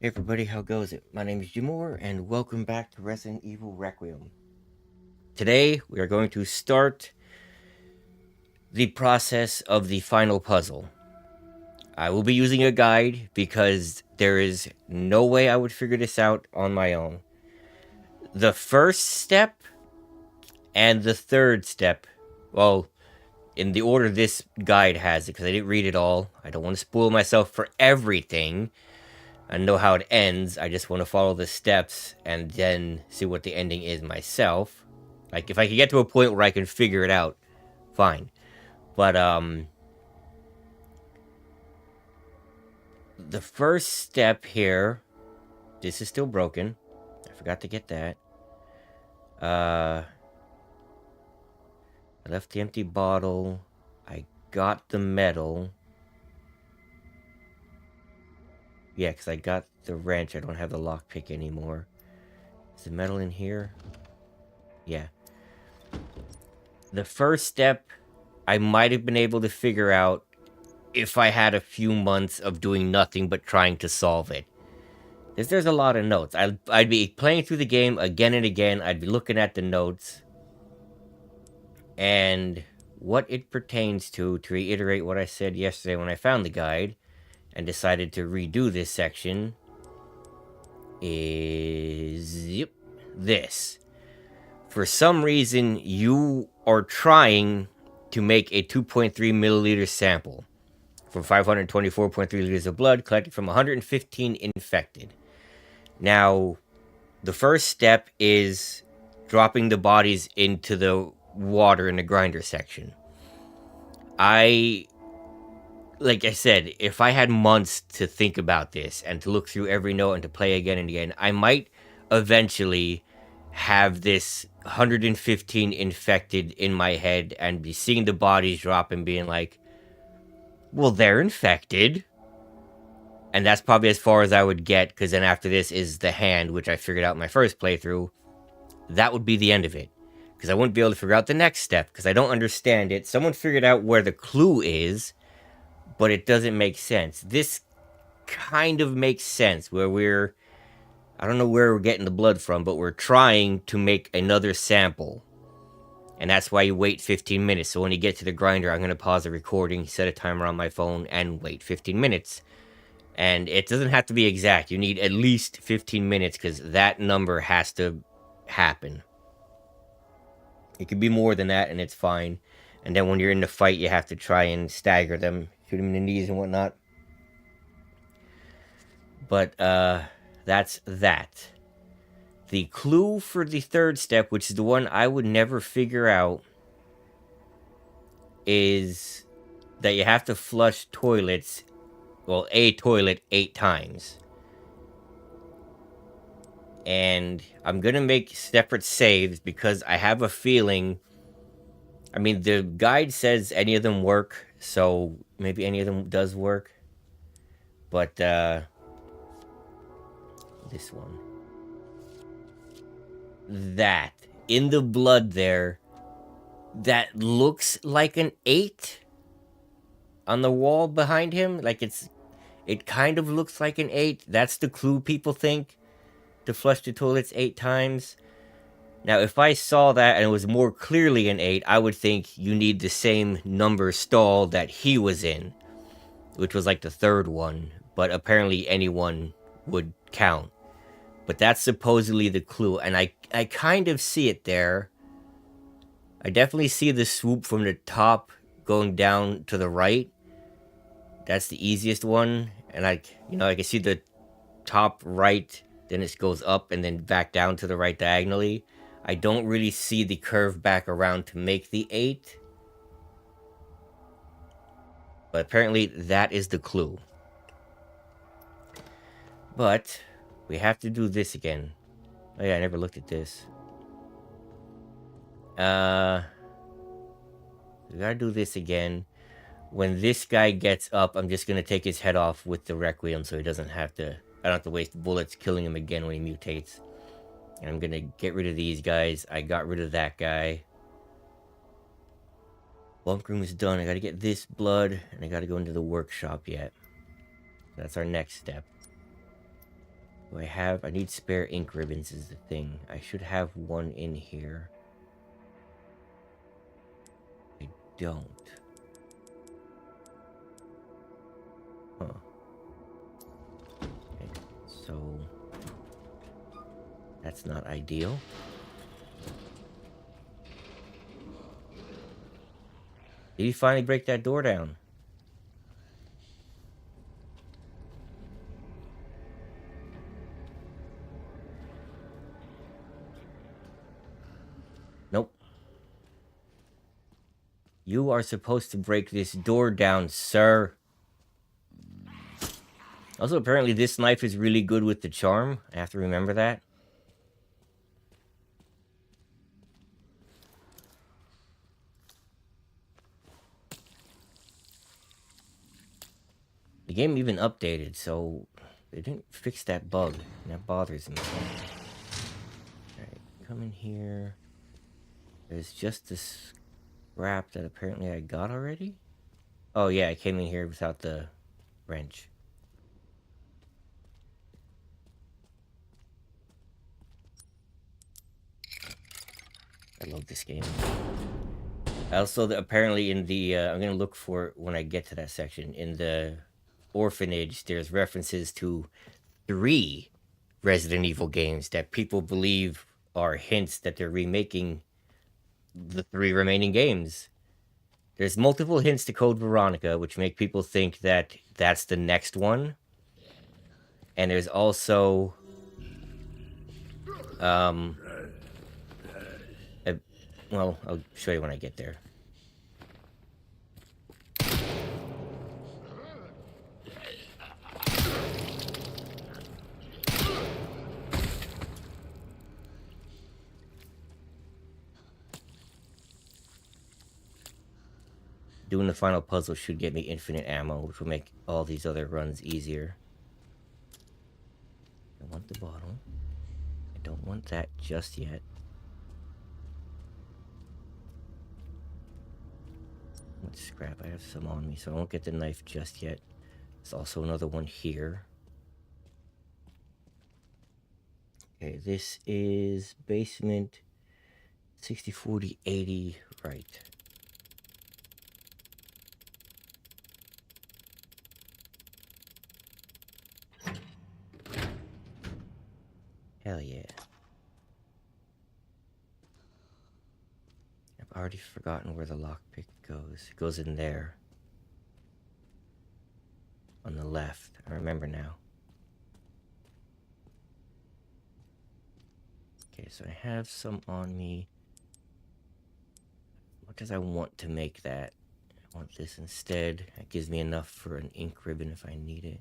Hey everybody, how goes it? My name is Jimoar, and welcome back to Resident Evil Requiem. Today, we are going to start the process of the final puzzle. I will be using a guide because there is no way I would figure this out on my own. The first step and the third step, well, in the order this guide has it, because I didn't read it all. I don't want to spoil myself for everything. I know how it ends. I just want to follow the steps and then see what the ending is myself. Like, if I can get to a point where I can figure it out, fine. But, the first step here, this is still broken. I forgot to get that. I left the empty bottle. I got the metal. Yeah, because I got the wrench. I don't have the lockpick anymore. Is the metal in here? Yeah. The first step, I might have been able to figure out if I had a few months of doing nothing but trying to solve it. Because there's a lot of notes. I'd be playing through the game again and again. I'd be looking at the notes. And what it pertains to reiterate what I said yesterday when I found the guide and decided to redo this section, is yep, this. For some reason, you are trying to make a 2.3 milliliter sample from 524.3 liters of blood collected from 115 infected. Now, the first step is dropping the bodies into the water in the grinder section. Like I said, if I had months to think about this and to look through every note and to play again and again, I might eventually have this 115 infected in my head and be seeing the bodies drop and being like, well, they're infected. And that's probably as far as I would get, because then after this is the hand, which I figured out in my first playthrough. That would be the end of it. Because I wouldn't be able to figure out the next step, because I don't understand it. Someone figured out where the clue is, but it doesn't make sense. This kind of makes sense, where I don't know where we're getting the blood from, but we're trying to make another sample. And that's why you wait 15 minutes. So when you get to the grinder, I'm going to pause the recording, set a timer on my phone, and wait 15 minutes. And it doesn't have to be exact. You need at least 15 minutes because that number has to happen. It could be more than that, and it's fine. And then when you're in the fight, you have to try and stagger them, shoot them in the knees and whatnot. But that's that. The clue for the third step, which is the one I would never figure out, is that you have to flush toilets, well, a toilet 8 times. And I'm gonna make separate saves because I have a feeling. I mean, the guide says any of them work, so maybe any of them does work. But this one, that in the blood there, that looks like an 8 on the wall behind him. Like it kind of looks like an 8. That's the clue people think, to flush the toilets 8 times. Now, if I saw that and it was more clearly an 8, I would think you need the same number stall that he was in, which was like the third one, but apparently anyone would count. But that's supposedly the clue, and I kind of see it there. I definitely see the swoop from the top going down to the right. That's the easiest one, and I can see the top right, then it goes up and then back down to the right diagonally. I don't really see the curve back around to make the 8. But apparently that is the clue. But we have to do this again. Oh yeah, I never looked at this. We gotta do this again. When this guy gets up, I'm just gonna take his head off with the Requiem so he doesn't have to... I don't have to waste bullets killing him again when he mutates. And I'm gonna get rid of these guys. I got rid of that guy. Bunk room is done. I gotta get this blood, and I gotta go into the workshop yet. That's our next step. I need spare ink ribbons is the thing. I should have one in here. I don't. Huh. Okay, so that's not ideal. Did he finally break that door down? Nope. You are supposed to break this door down, sir. Also, apparently this knife is really good with the charm. I have to remember that. The game even updated, so they didn't fix that bug. And that bothers me. Alright, come in here. There's just this scrap that apparently I got already. Oh yeah, I came in here without the wrench. I love this game. Also, apparently in the, I'm gonna look for it when I get to that section. In the orphanage, there's references to 3 Resident Evil games that people believe are hints that they're remaking the 3 remaining games. There's multiple hints to Code Veronica, which make people think that that's the next one. And there's also, well, I'll show you when I get there. Doing the final puzzle should get me infinite ammo, which will make all these other runs easier. I want the bottle. I don't want that just yet. Let's scrap. I have some on me, so I won't get the knife just yet. There's also another one here. Okay, this is basement 60, 40, 80, right. Hell yeah. I've already forgotten where the lockpick goes. It goes in there. On the left. I remember now. Okay, so I have some on me. What does I want to make that? I want this instead. It gives me enough for an ink ribbon if I need it.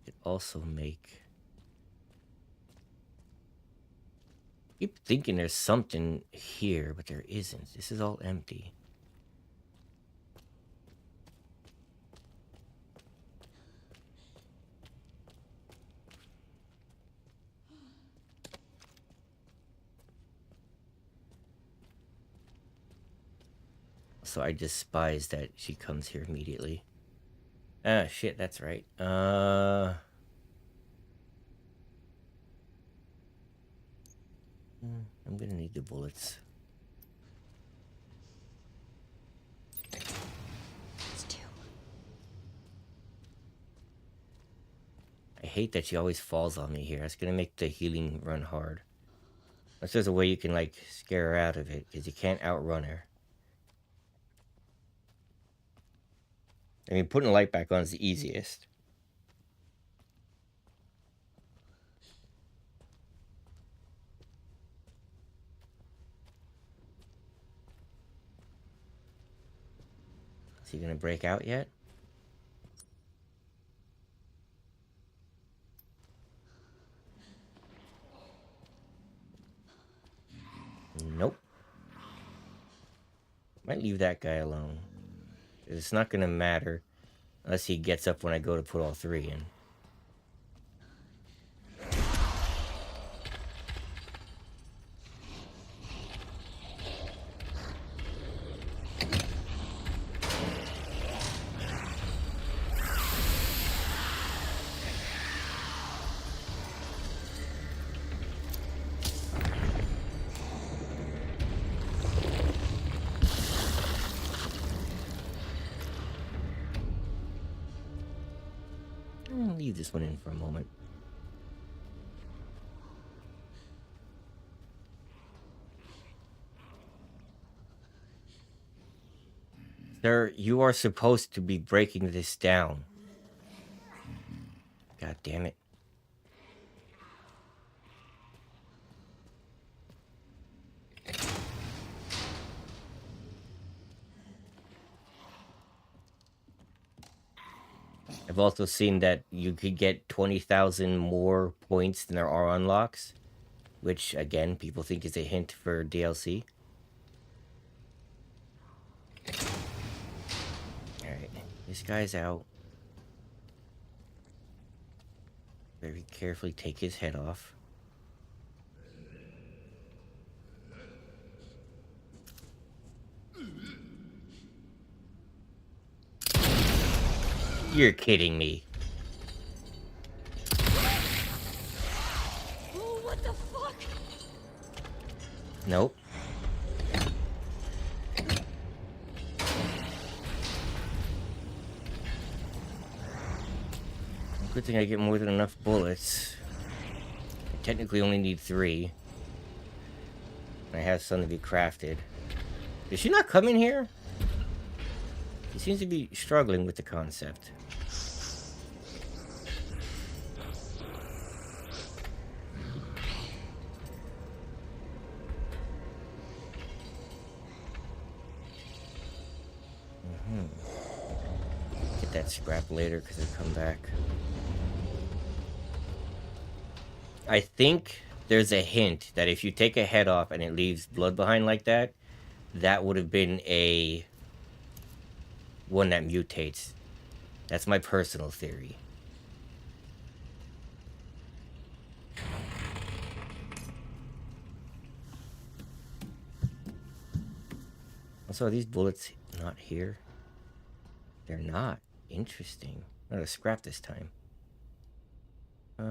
Could also make... I keep thinking there's something here, but there isn't. This is all empty. So I despise that she comes here immediately. Ah, shit, that's right. I'm gonna need the bullets. It's 2. I hate that she always falls on me here. It's gonna make the healing run hard. Unless there's a way you can, like, scare her out of it, because you can't outrun her. I mean, putting the light back on is the easiest. Is he gonna break out yet? Nope. Might leave that guy alone. It's not gonna matter unless he gets up when I go to put all 3 in. Leave this one in for a moment. Sir, you are supposed to be breaking this down. God damn it. I've also seen that you could get 20,000 more points than there are unlocks, which, again, people think is a hint for DLC. Alright, this guy's out. Very carefully take his head off. You're kidding me. Oh, what the fuck? Nope. Good thing I get more than enough bullets. I technically only need 3. I have some to be crafted. Did she not come in here? She seems to be struggling with the concept. Get that scrap later because I come back. I think there's a hint that if you take a head off and it leaves blood behind like that, that would have been a one that mutates. That's my personal theory. Also, are these bullets not here? They're not. Interesting. I'm gonna scrap this time. I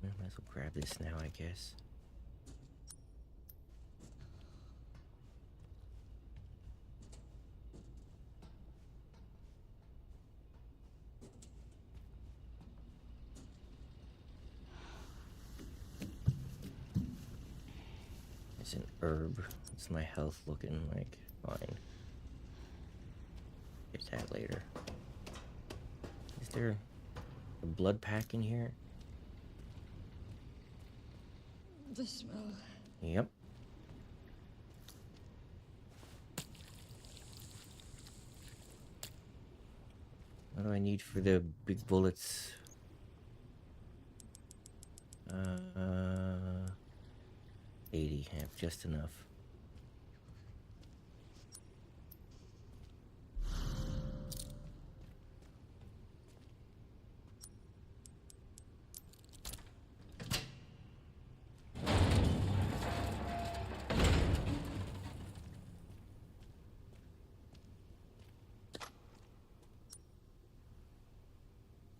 might as well grab this now, I guess. It's an herb. What's my health looking like? Fine. Get that later. Is there a blood pack in here? The smell. Yep. What do I need for the big bullets? 80. I have just enough.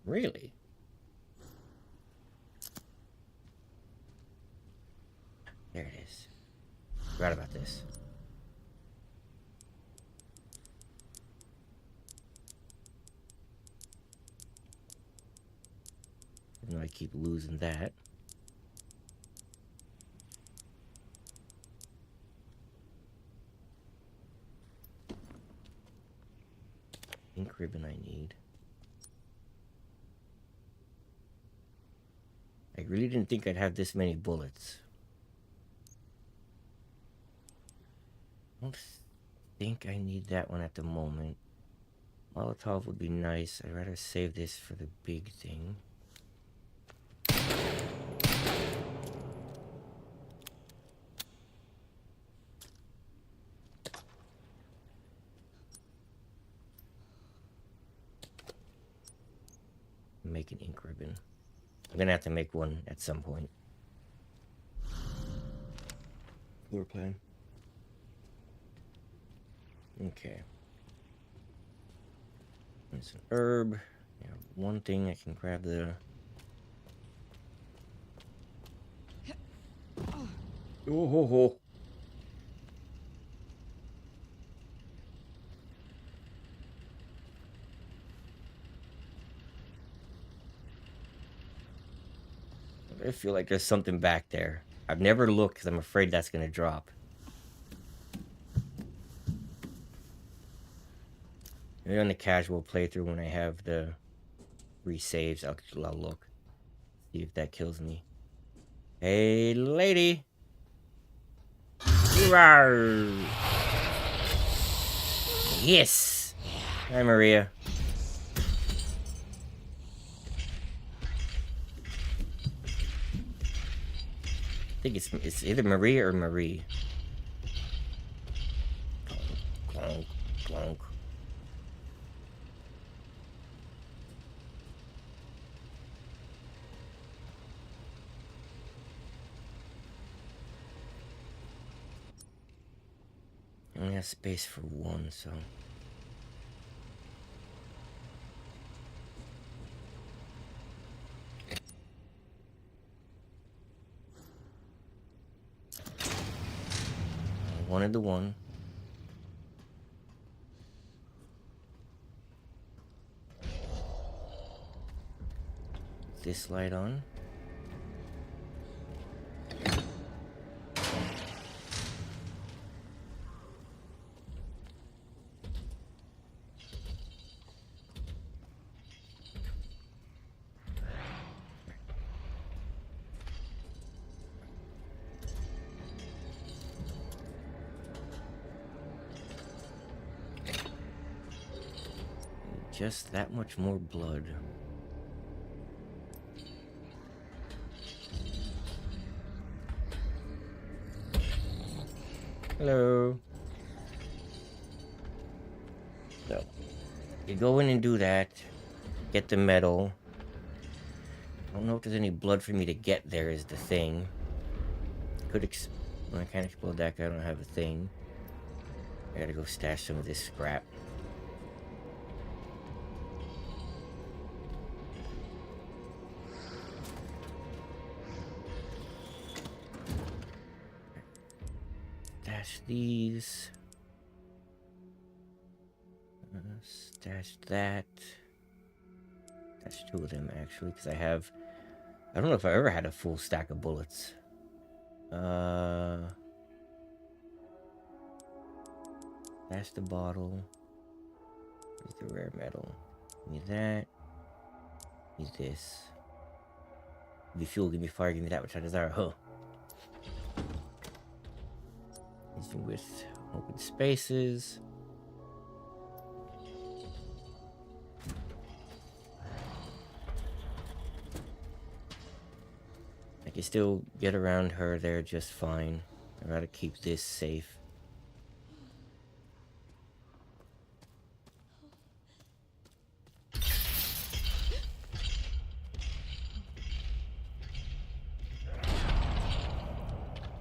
Really? There it is. Forgot about this. Even though I keep losing that. Ink ribbon I need. I really didn't think I'd have this many bullets. I don't think I need that one at the moment. Molotov would be nice. I'd rather save this for the big thing. Make an ink ribbon. I'm gonna have to make one at some point. Floor plan. Okay. It's an herb. Yeah, one thing I can grab the. Oh ho ho. I feel like there's something back there. I've never looked because I'm afraid that's gonna drop. Maybe on the casual playthrough when I have the resaves, I'll look. See if that kills me. Hey, lady! Rawr. Yes! Hi, Maria. I think it's either Maria or Marie. Clonk, clonk. I only have space for one, so... I wanted the one. This light on. Just that much more blood. Hello. So, you go in and do that. Get the medal. I don't know if there's any blood for me to get there is the thing. Well, I can't explode that 'cause I don't have a thing. I gotta go stash some of this scrap. Stash these. Stash that. That's two of them actually, because I don't know if I ever had a full stack of bullets. That's the bottle. Here's the rare metal. Give me that. Use this. Give me fuel, give me fire, give me that which I desire. Huh. Using with open spaces. I can still get around her there just fine. I gotta keep this safe.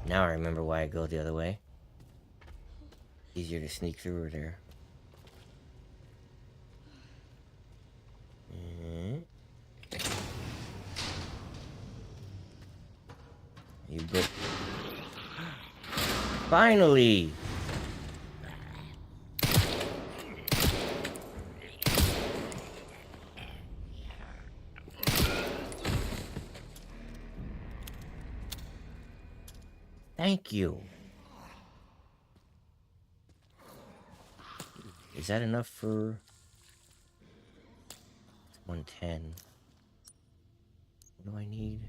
Now I remember why I go the other way. Easier to sneak through her there. You go. Finally! Thank you. Is that enough for... It's 110. What do I need?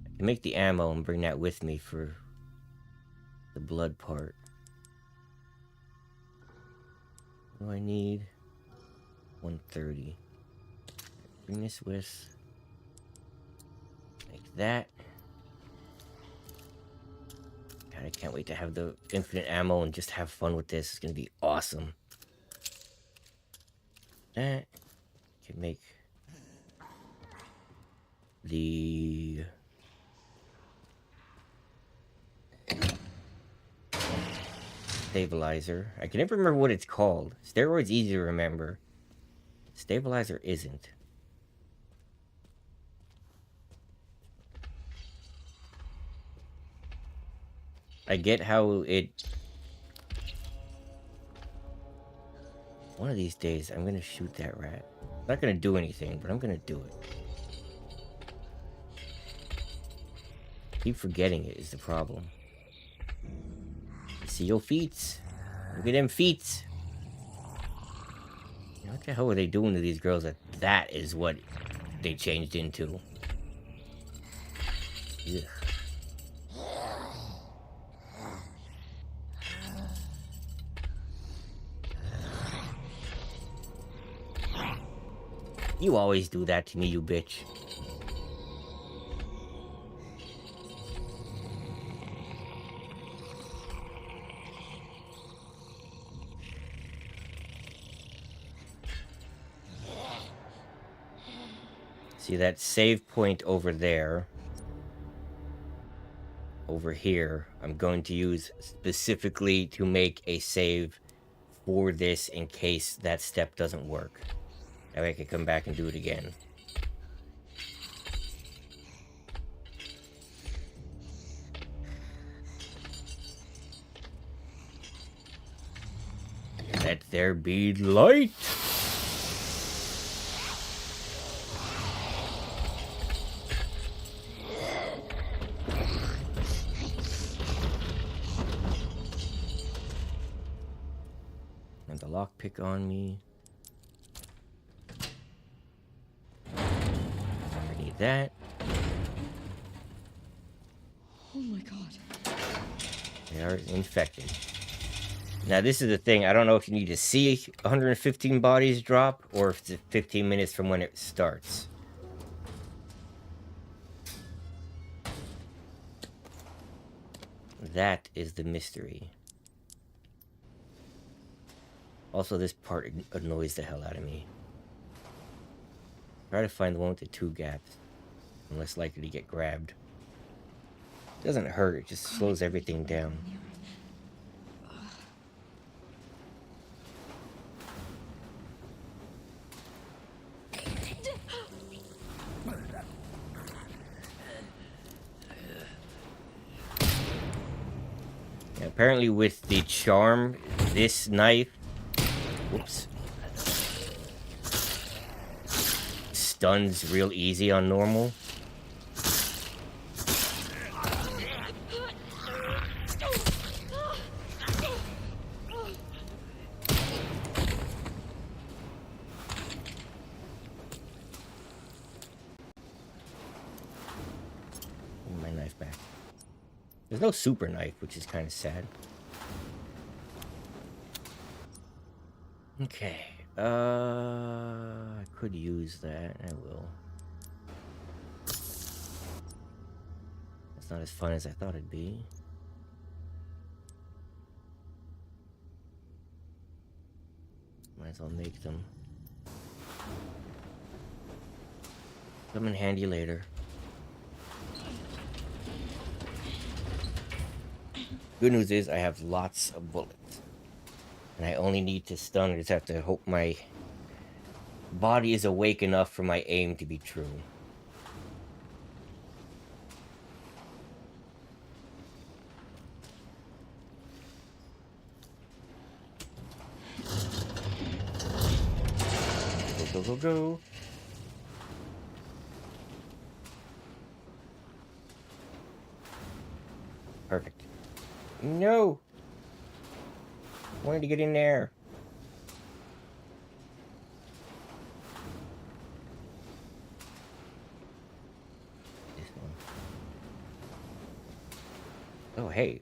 I can make the ammo and bring that with me for the blood part. What do I need? 130. Bring this with. Like that. God, I can't wait to have the infinite ammo and just have fun with this. It's gonna be awesome. That can make the stabilizer. I can never remember what it's called. Steroid's easy to remember. Stabilizer isn't. I get how it... One of these days, I'm gonna shoot that rat. I'm not gonna do anything, but I'm gonna do it. Keep forgetting it is the problem. See your feet. Look at them feet. What the hell are they doing to these girls that is what they changed into? Ugh. You always do that to me, you bitch. See that save point over there? Over here, I'm going to use specifically to make a save for this in case that step doesn't work. That way I can come back and do it again. Let there be light! And the lockpick on me. I need that. Oh my god. They are infected. Now, this is the thing. I don't know if you need to see 115 bodies drop or if it's 15 minutes from when it starts. That is the mystery. Also, this part annoys the hell out of me. Try to find the one with the 2 gaps. I'm less likely to get grabbed. It doesn't hurt, it just slows everything down. Yeah, apparently with the charm, this knife... Whoops. Stuns real easy on normal. My knife back. There's no super knife, which is kind of sad. Okay. I could use that. I will. It's not as fun as I thought it'd be. Might as well make them. Come in handy later. Good news is I have lots of bullets. And I only need to stun. I just have to hope my body is awake enough for my aim to be true. Go, go, go, go. Perfect. No! I wanted to get in there. This one. Oh, hey.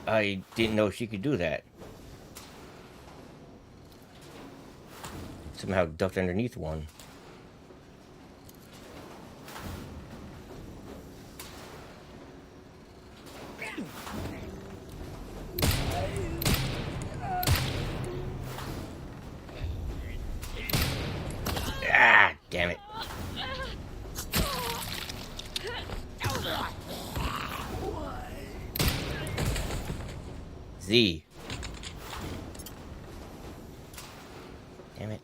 I didn't know she could do that. Somehow ducked underneath one. Ah, damn it. Z. Damn it.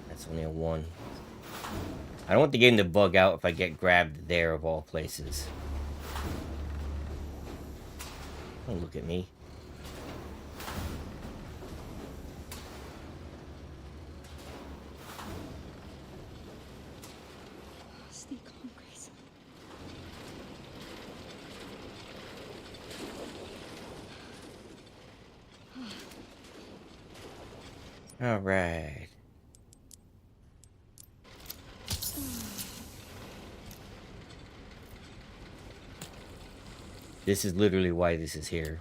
That's only a 1. I don't want the game to bug out if I get grabbed there of all places. Don't look at me. All right. This is literally why this is here.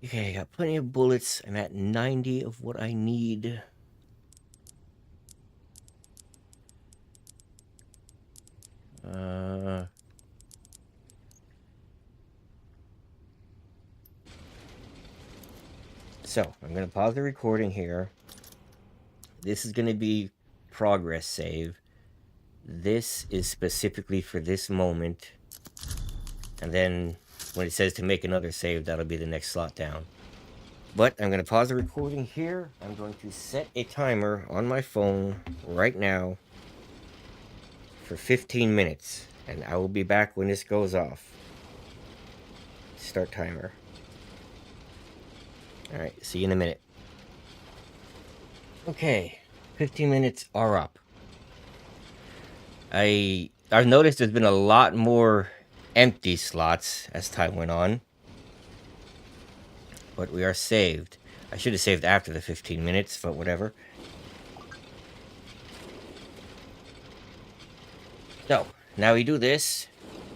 Okay, I got plenty of bullets. I'm at 90 of what I need. So, I'm going to pause the recording here. This is going to be progress save. This is specifically for this moment. And then when it says to make another save, that'll be the next slot down. But I'm going to pause the recording here. I'm going to set a timer on my phone right now for 15 minutes. And I will be back when this goes off. Start timer. Alright, see you in a minute. Okay, 15 minutes are up. I've noticed there's been a lot more empty slots as time went on. But we are saved. I should have saved after the 15 minutes, but whatever. So, now we do this.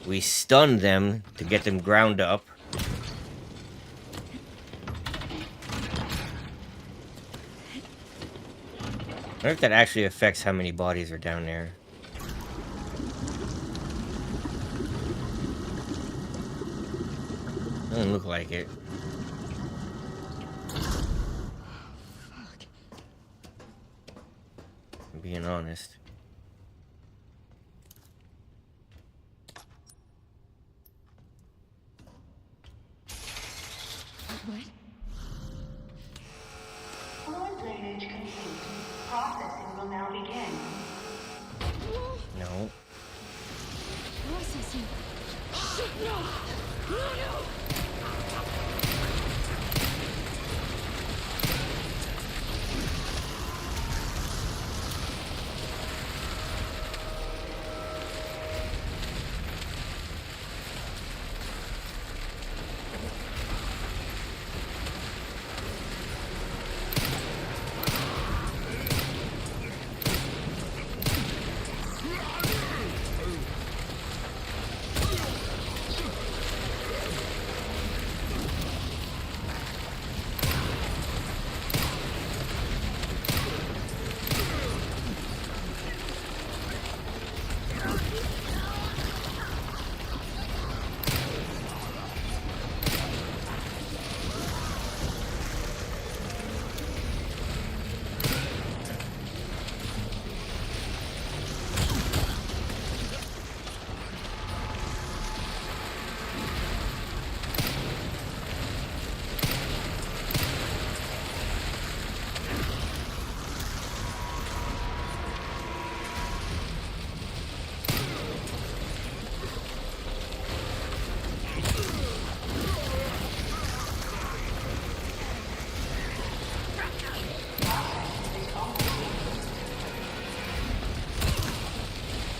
We stun them to get them ground up. I wonder if that actually affects how many bodies are down there. Doesn't look like it. Fuck. I'm being honest. What? Fluid drainage complete. Processing will now begin. No. Processing. Shit, no! No, no!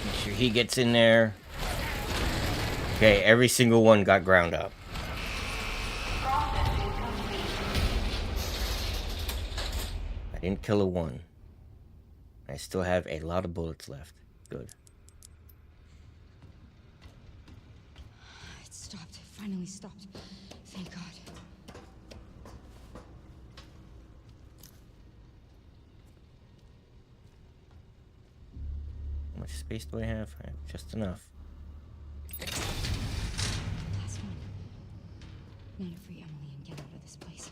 Make sure he gets in there. Okay, every single one got ground up. Processing complete. I didn't kill a one. I still have a lot of bullets left. Good. It stopped. It finally stopped. Thank God. How much space do I have? I have just enough. Last one. Now to free Emily and get out of this place.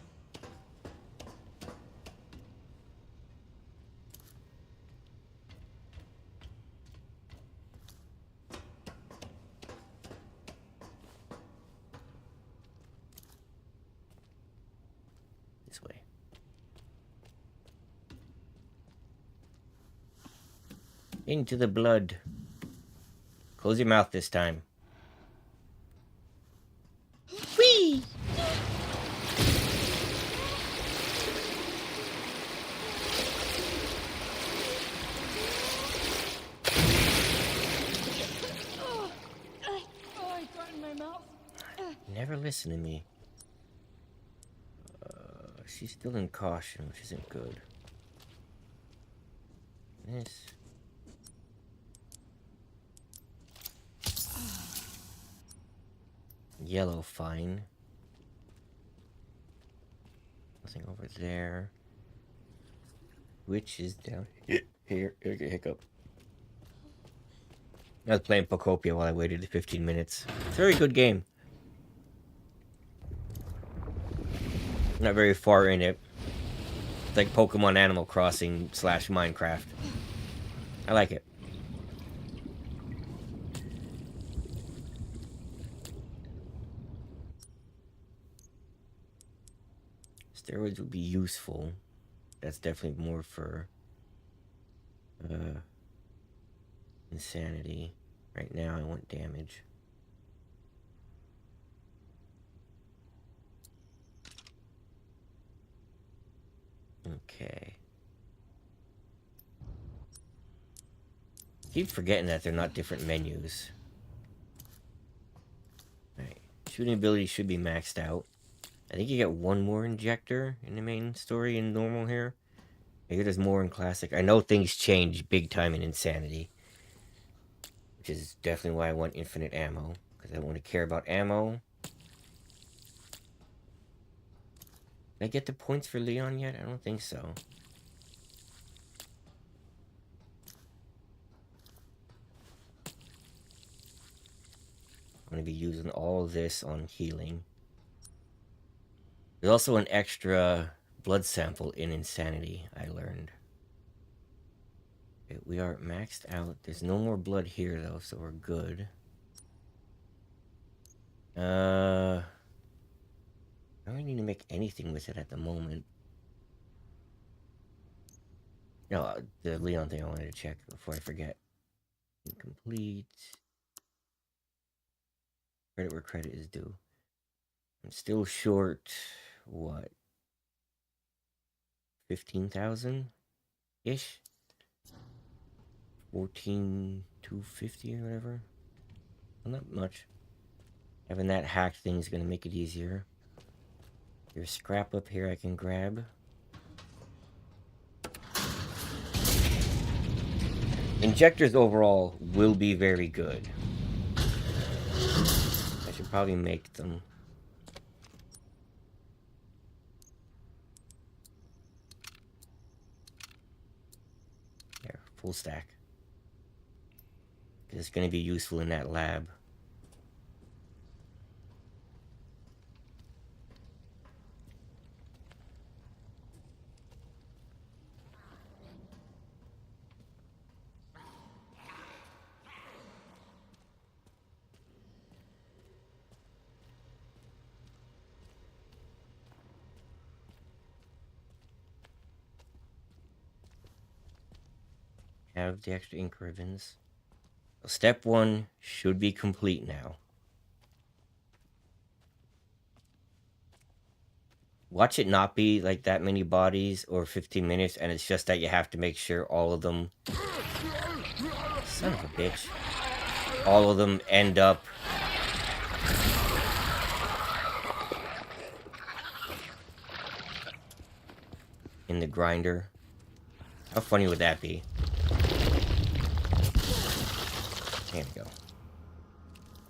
This way. Into the blood. Close your mouth this time. Whee! Oh, I got in my mouth. Never listen to me. She's still in caution, which isn't good. This. Yellow, fine. Nothing over there. Which is down here. Hiccup. I was playing Pocopia while I waited 15 minutes. It's a very good game. Not very far in it. It's like Pokemon Animal Crossing / Minecraft. I like it. Steroids would be useful. That's definitely more for insanity. Right now I want damage. Okay. Keep forgetting that they're not different menus. Alright. Shooting ability should be maxed out. I think you get one more injector in the main story in normal here. Maybe there's more in classic. I know things change big time in insanity. Which is definitely why I want infinite ammo. Because I don't want to care about ammo. Did I get the points for Leon yet? I don't think so. I'm going to be using all this on healing. There's also an extra blood sample in Insanity, I learned. Okay, we are maxed out. There's no more blood here, though, so we're good. I don't need to make anything with it at the moment. No, the Leon thing I wanted to check before I forget. Incomplete. Credit where credit is due. I'm still short, what? 15,000-ish? 14,250 or whatever. Well, not much. Having that hacked thing is going to make it easier. There's scrap up here I can grab. Injectors overall will be very good. I should probably make them. There, full stack. Because it's going to be useful in that lab. Have the extra ink ribbons. So step 1 should be complete now. Watch it not be like that many bodies or 15 minutes, and it's just that you have to make sure all of them... Son of a bitch. All of them end up... in the grinder. How funny would that be? There we go.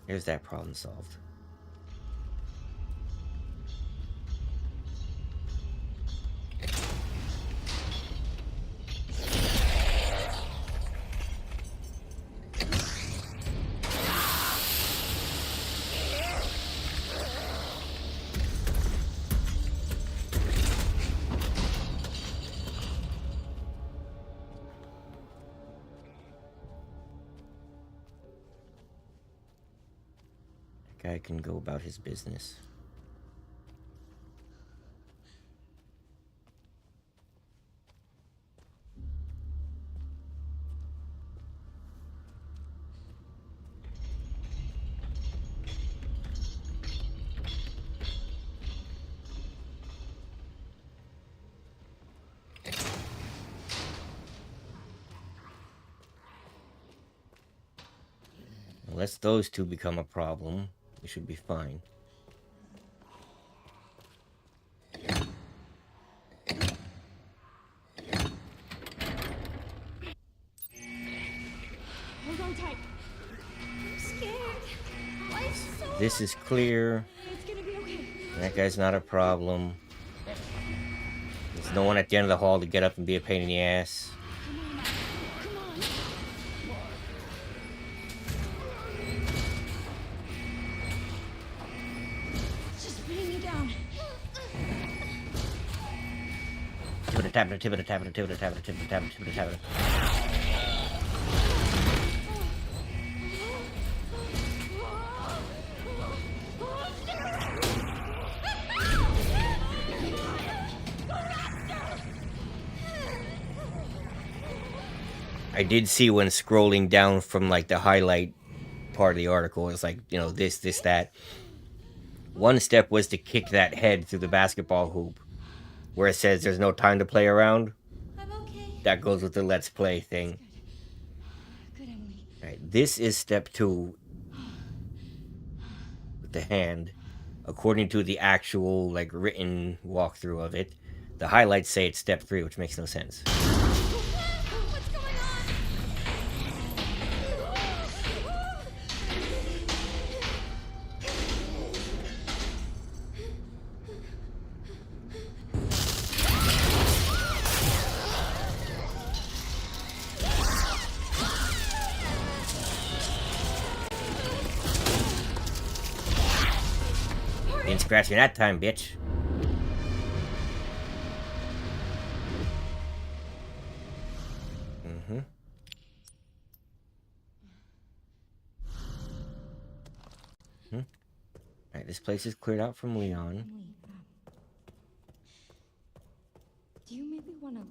There's that problem solved. Guy can go about his business. Unless those two become a problem, we should be fine. This is clear. It's gonna be okay. That guy's not a problem. There's no one at the end of the hall to get up and be a pain in the ass. Come on. It's just putting me down. Tibba-da-tabba-da-tibba-da-tabba-da-tibba-da-tabba-da-tibba-da-tabba-da-tibba-da-tabba-da. I did see when scrolling down from like the highlight part of the article, it's like, you know, this, that. One step was to kick that head through the basketball hoop, where it says there's no time to play around. I'm okay. That goes with the let's play thing. Good, Emily. Right, this is step 2 with the hand, according to the actual like written walkthrough of it. The highlights say it's step 3, which makes no sense. What's going on? Didn't scratch me that time, bitch. Alright, this place is cleared out from Leon. Emily, do you maybe want to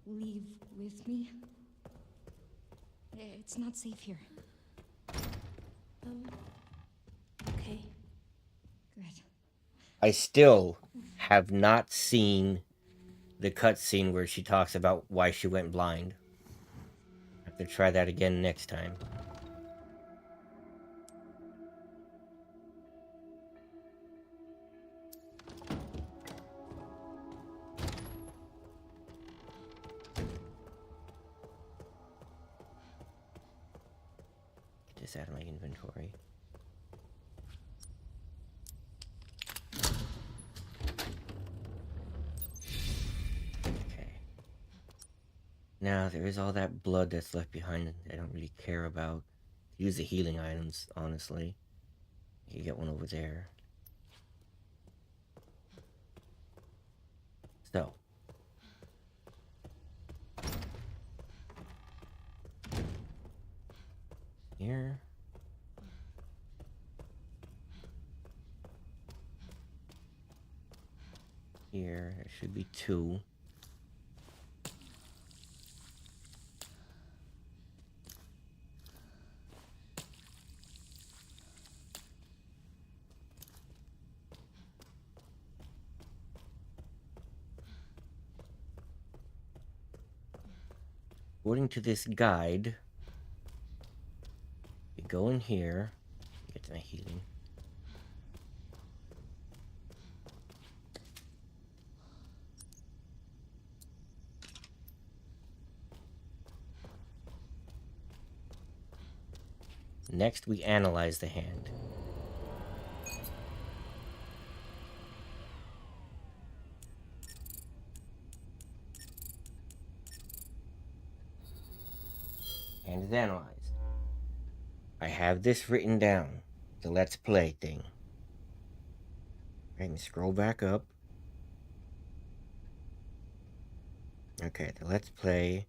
leave with me? It's not safe here. Okay. Good. I still have not seen the cutscene where she talks about why she went blind. I have to try that again next time. Get this out of my inventory. Okay. Now, there is all that blood that's left behind that I don't really care about. Use the healing items, honestly. You get one over there. So. Here. Here. There should be 2. According to this guide, you go in here, get to my healing. Next, we analyze the hand. And is analyzed. I have this written down, the let's play thing. Right, and scroll back up. Okay, the let's play.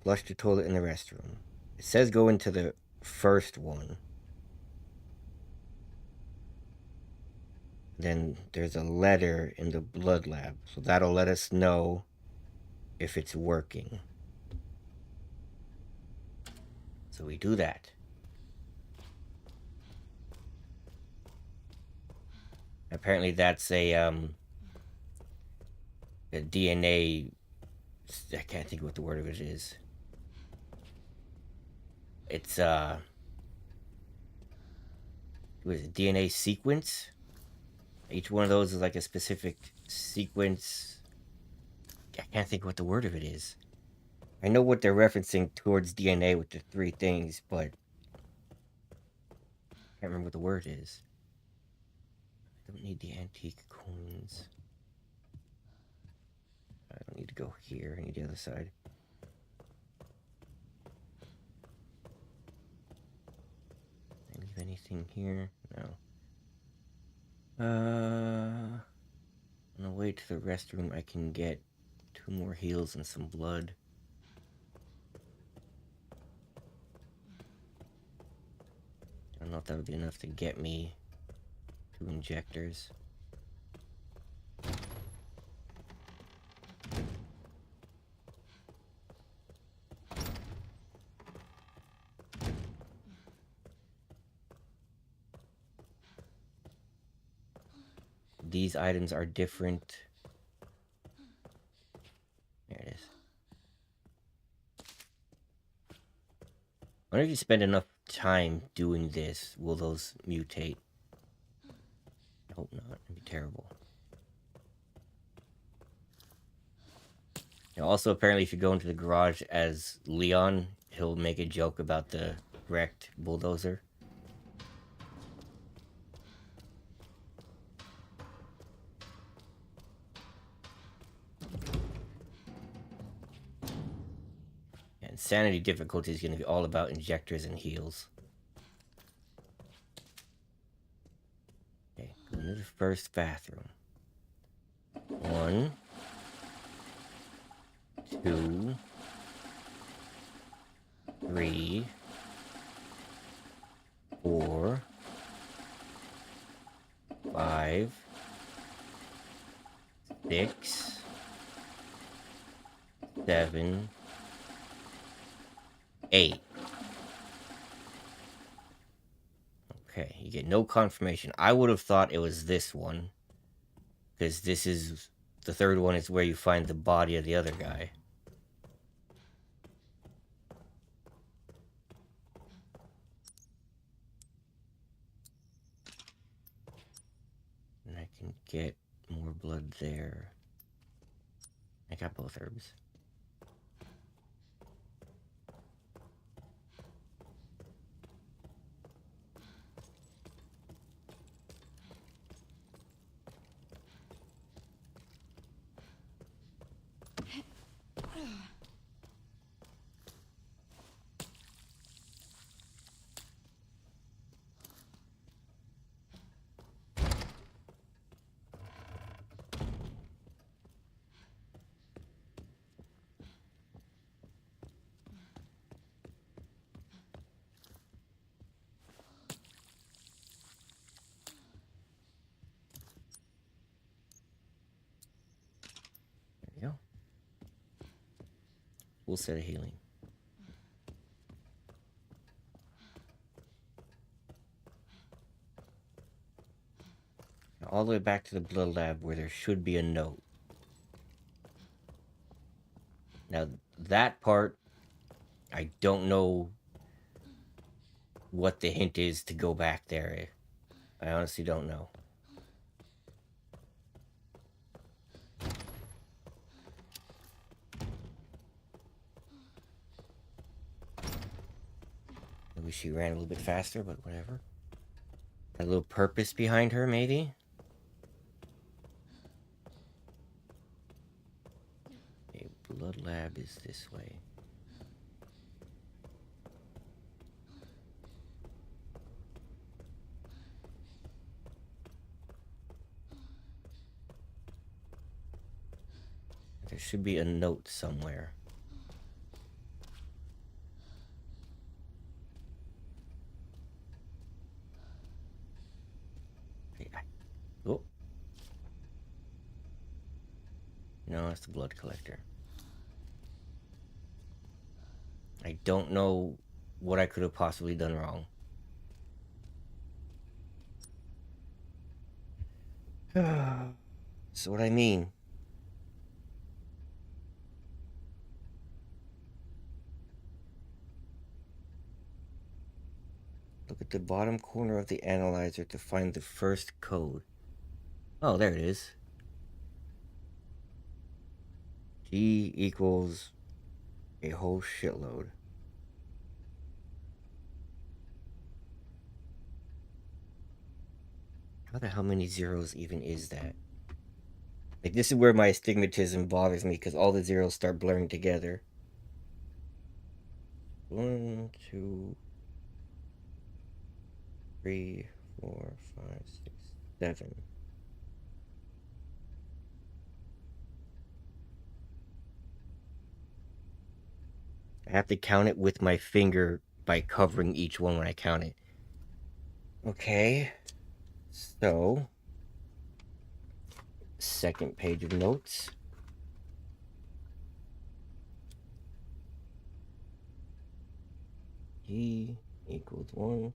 Flush the toilet in the restroom. It says go into the first one. Then there's a letter in the blood lab, so that'll let us know if it's working. So we do that. Apparently that's a DNA, I can't think of what the word of it is. It's what is it, DNA sequence? Each one of those is like a specific sequence. I can't think what the word of it is. I know what they're referencing towards DNA with the 3 things, but I can't remember what the word is. don't need the antique coins. I don't need to go here. I need the other side. Did I leave anything here? No. On the way to the restroom, I can get 2 more heals and some blood. I don't know if that would be enough to get me 2 injectors. These items are different. There it is. I wonder if you spend enough time doing this, will those mutate? I hope not. It'd be terrible. Now, also, apparently, if you go into the garage as Leon, he'll make a joke about the wrecked bulldozer. And sanity difficulty is going to be all about injectors and heals. Okay, go into the first bathroom. 1, 2, 3, 4, 5, 6, 7, 8. Okay, you get no confirmation. I would have thought it was this one, because this is the third one is where you find the body of the other guy. And I can get more blood there. I got both herbs. There we go. Full set of healing. Now, all the way back to the blood lab where there should be a note. Now, that part, I don't know what the hint is to go back there. I honestly don't know. I wish she ran a little bit faster, but whatever. A little purpose behind her, maybe? Okay, blood lab is this way. There should be a note somewhere. Okay, oh. No, that's the blood collector. I don't know what I could have possibly done wrong. That's what I mean. Look at the bottom corner of the analyzer to find the first code. Oh, there it is. G equals a whole shitload. How the hell many zeros even is that? Like, this is where my astigmatism bothers me, because all the zeros start blurring together. 1, 2, 3, 4, 5, 6, 7. I have to count it with my finger by covering each one when I count it. Okay. So, second page of notes. E equals 1,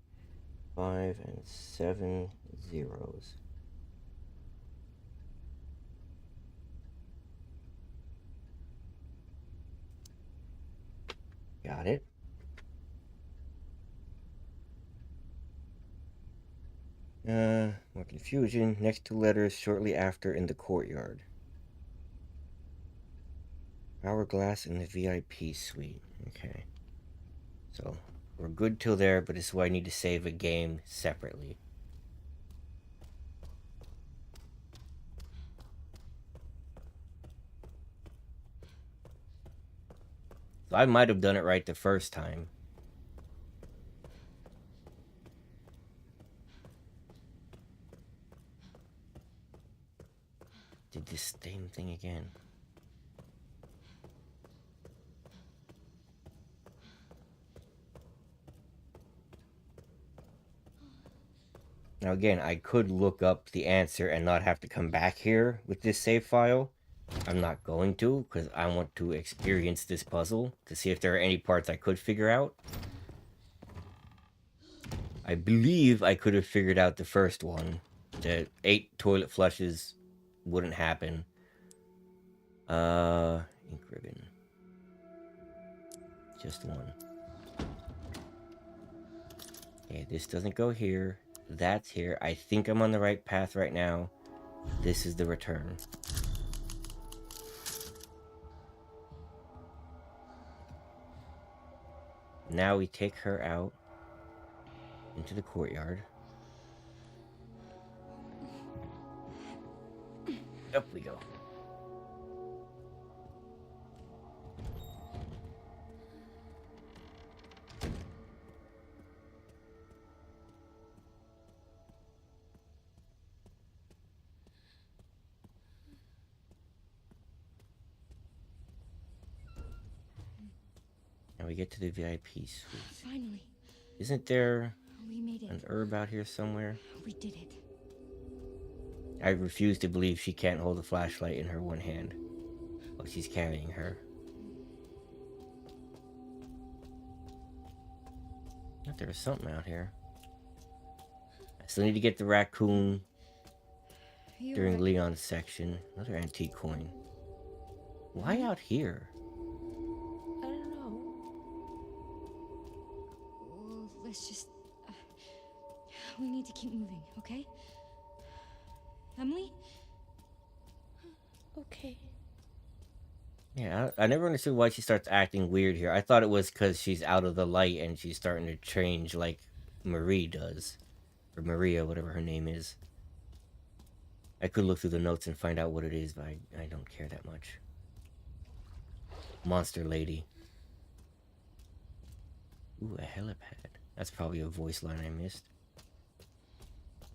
5, and 7 zeros. Got it. More confusion. Next two letters shortly after in the courtyard. Hourglass in the VIP suite. Okay. So, we're good till there, but this is why I need to save a game separately. So I might have done it right the first time. Did this same thing again. Now again, I could look up the answer and not have to come back here with this save file. I'm not going to, because I want to experience this puzzle to see if there are any parts I could figure out. I believe I could have figured out the first one. The 8 toilet flushes wouldn't happen. Ink ribbon. Just one. Okay, this doesn't go here. That's here. I think I'm on the right path right now. This is the return. Now we take her out into the courtyard. Up we go. Now we get to the VIP suite. Finally. Isn't there We made it. an herb out here somewhere? We did it. I refuse to believe she can't hold a flashlight in her one hand while she's carrying her. I thought there was something out here. I still need to get the raccoon during Leon's section. Another antique coin. Why out here? I don't know. Well, let's just... we need to keep moving, okay? Emily? Okay. Yeah, I never understood why she starts acting weird here. I thought it was because she's out of the light and she's starting to change like Marie does. Or Maria, whatever her name is. I could look through the notes and find out what it is, but I don't care that much. Monster lady. Ooh, a helipad. That's probably a voice line I missed.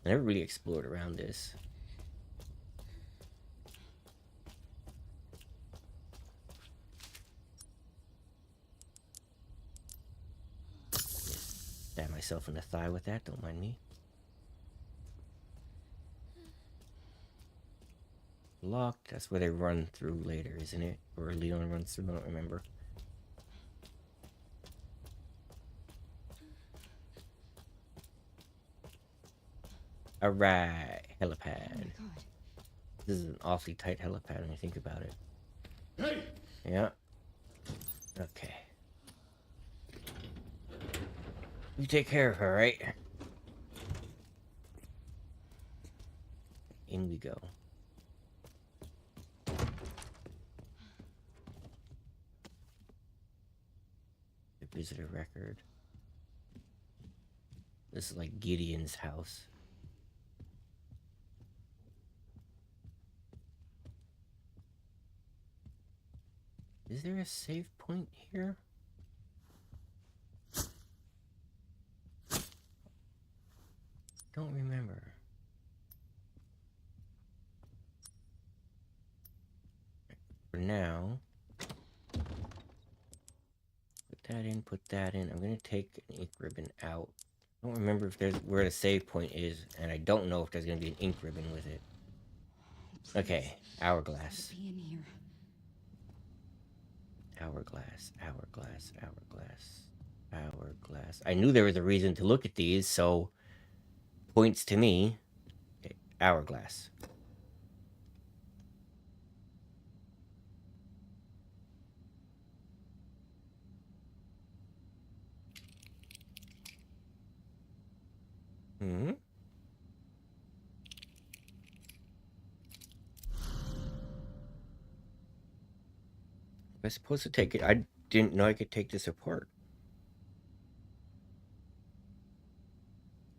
I never really explored around this. Stab myself in the thigh with that, don't mind me. Locked, that's where they run through later, isn't it? Or Leon runs through, I don't remember. Alright, helipad. Oh my god. This is an awfully tight helipad when you think about it. Hey! Yeah. Okay. You take care of her, right? In we go. The visitor record. This is like Gideon's house. Is there a save point here? Don't remember. For now, put that in, put that in. I'm gonna take an ink ribbon out. I don't remember if there's where the save point is, and I don't know if there's gonna be an ink ribbon with it. Okay, hourglass. Be in here. Hourglass, hourglass, hourglass, hourglass. I knew there was a reason to look at these, so points to me. Okay, hourglass. Hmm. Am I supposed to take it? I didn't know I could take this apart.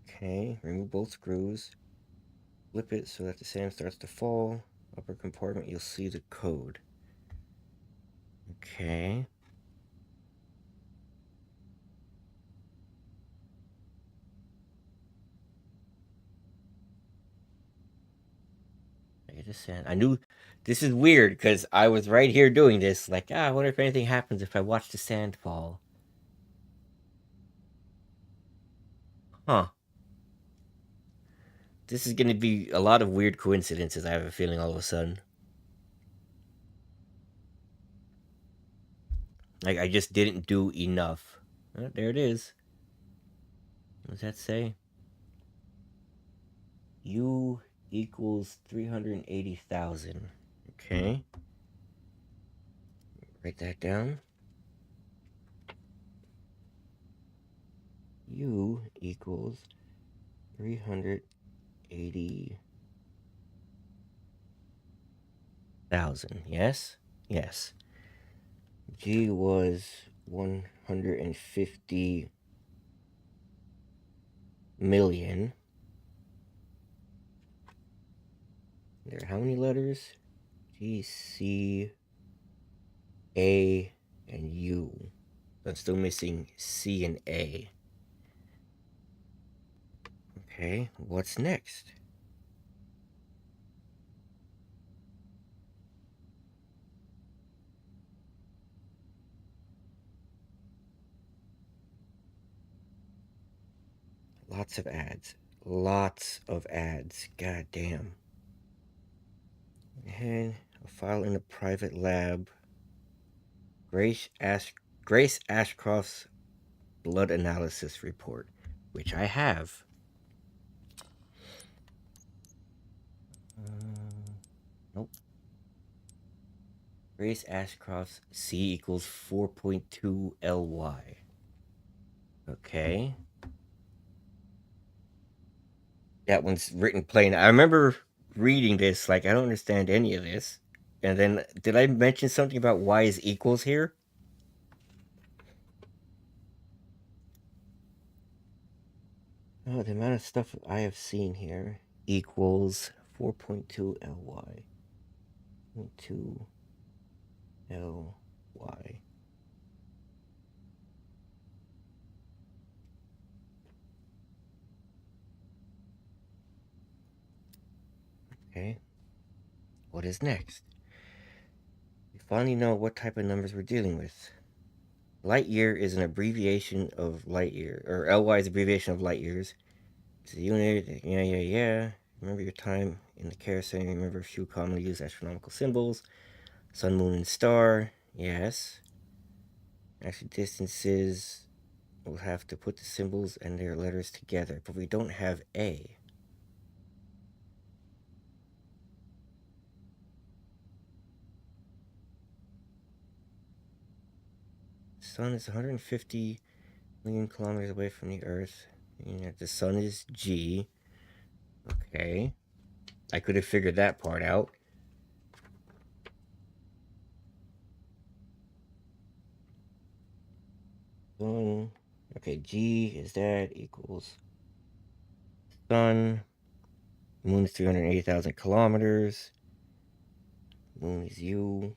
Okay, remove both screws. Flip it so that the sand starts to fall. Upper compartment, you'll see the code. Okay. I get the sand. I knew this is weird because I was right here doing this. Like, I wonder if anything happens if I watch the sand fall. Huh. This is going to be a lot of weird coincidences, I have a feeling, all of a sudden. Like, I just didn't do enough. Oh, there it is. What does that say? U equals 380,000. Okay. Write that down. U equals 380,000. Yes? Yes. G was 150 million. There are how many letters? G, C, A, and U. I'm still missing C and A. Okay, what's next? Lots of ads. Lots of ads. God damn. And a file in a private lab. Grace Ashcroft's blood analysis report, which I have. Nope. Grace Ashcroft's C equals 4.2 LY. Okay. That one's written plain. I remember reading this, like, I don't understand any of this. And then, did I mention something about y is equals here? Oh, the amount of stuff I have seen here equals 4.2 LY. 2 LY. Okay. What is next? We finally know what type of numbers we're dealing with. Light year is an abbreviation of light year, or LY is abbreviation of light years. It's a unit, yeah. Remember your time in the carousel. Remember a few commonly used astronomical symbols. Sun, moon, and star, yes. Actually, distances, we'll have to put the symbols and their letters together, but we don't have A. Sun is 150 million kilometers away from the Earth. The sun is G. Okay. I could have figured that part out. Sun. Okay, G is that equals sun. Moon is 380,000 kilometers. Moon is U.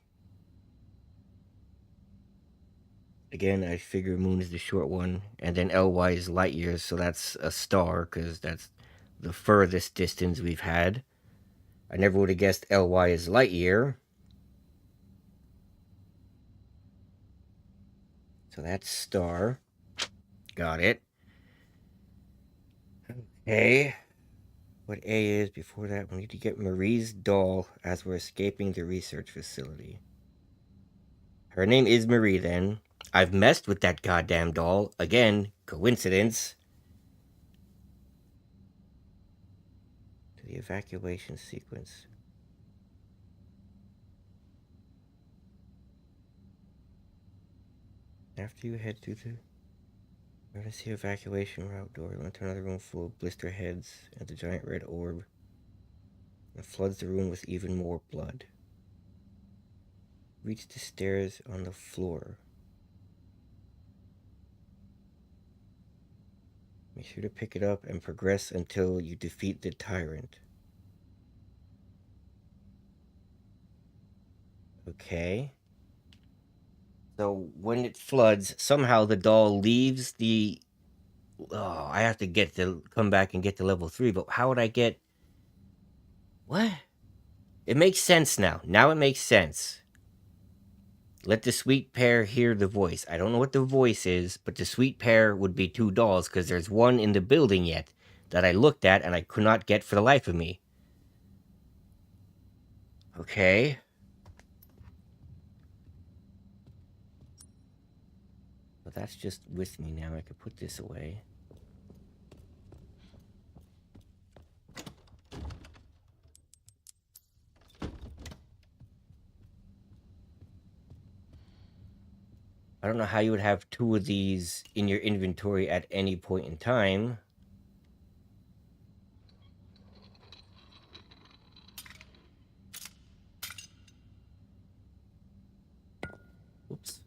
Again, I figure moon is the short one, and then LY is light years, so that's a star, because that's the furthest distance we've had. I never would have guessed LY is light year. So that's star. Got it. Okay. What A is before that, we need to get Marie's doll as we're escaping the research facility. Her name is Marie, then. I've messed with that goddamn doll. Again, coincidence. To the evacuation sequence. After you head through the emergency evacuation route door, you enter another room full of blister heads and the giant red orb. It floods the room with even more blood. Reach the stairs on the floor. Make sure to pick it up and progress until you defeat the tyrant. Okay. So when it floods, somehow the doll leaves the. Oh, I have to come back and get to level 3, but how would I get. What? It makes sense now. Now it makes sense. Let the sweet pair hear the voice. I don't know what the voice is, but the sweet pair would be 2 dolls because there's one in the building yet that I looked at and I could not get for the life of me. Okay. Well, that's just with me now. I could put this away. I don't know how you would have 2 of these in your inventory at any point in time. Oops.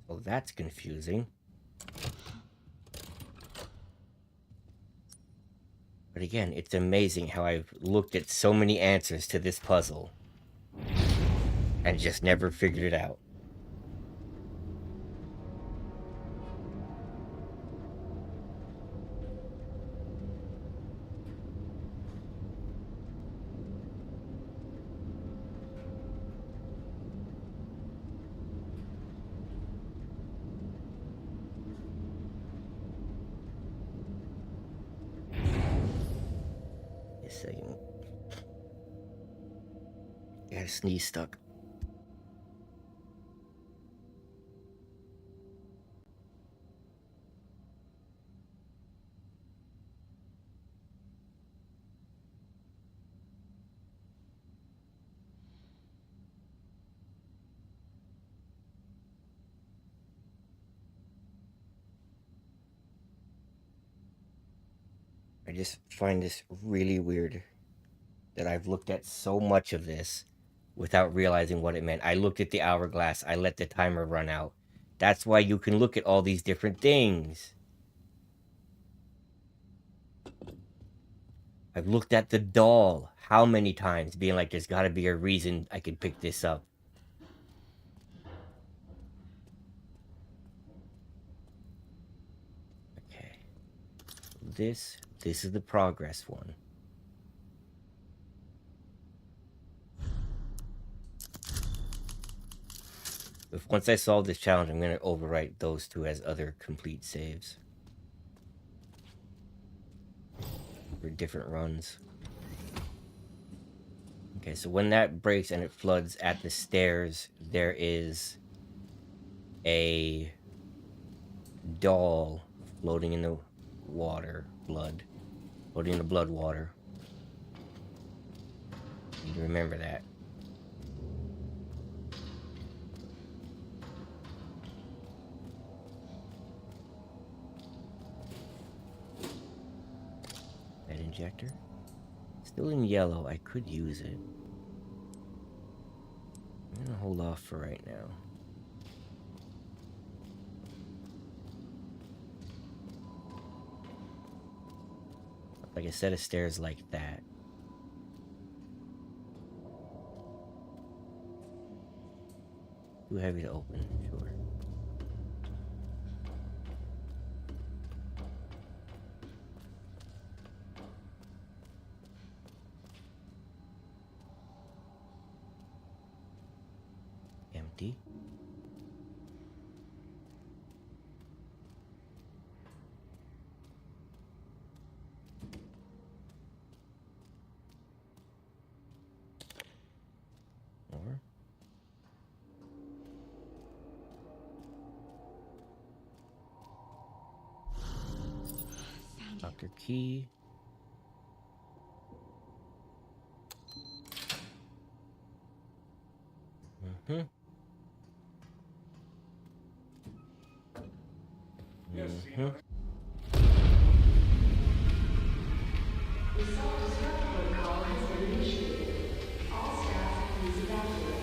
Well, that's confusing. But again, it's amazing how I've looked at so many answers to this puzzle and just never figured it out. Just a second. I got a sneeze stuck. I just find this really weird that I've looked at so much of this without realizing what it meant. I looked at the hourglass, I let the timer run out. That's why you can look at all these different things. I've looked at the doll how many times, being like, there's gotta be a reason I could pick this up. Okay. This is the progress one. If once I solve this challenge, I'm gonna overwrite those 2 as other complete saves. For different runs. Okay, so when that breaks and it floods at the stairs, there is a doll floating in the water, floating in the blood water. You need to remember that. That injector. Still in yellow, I could use it. I'm gonna hold off for right now. Like like a set of stairs like that. Too heavy to open, sure. Empty. Or Dr. Key. Mm-hmm. Mm-hmm.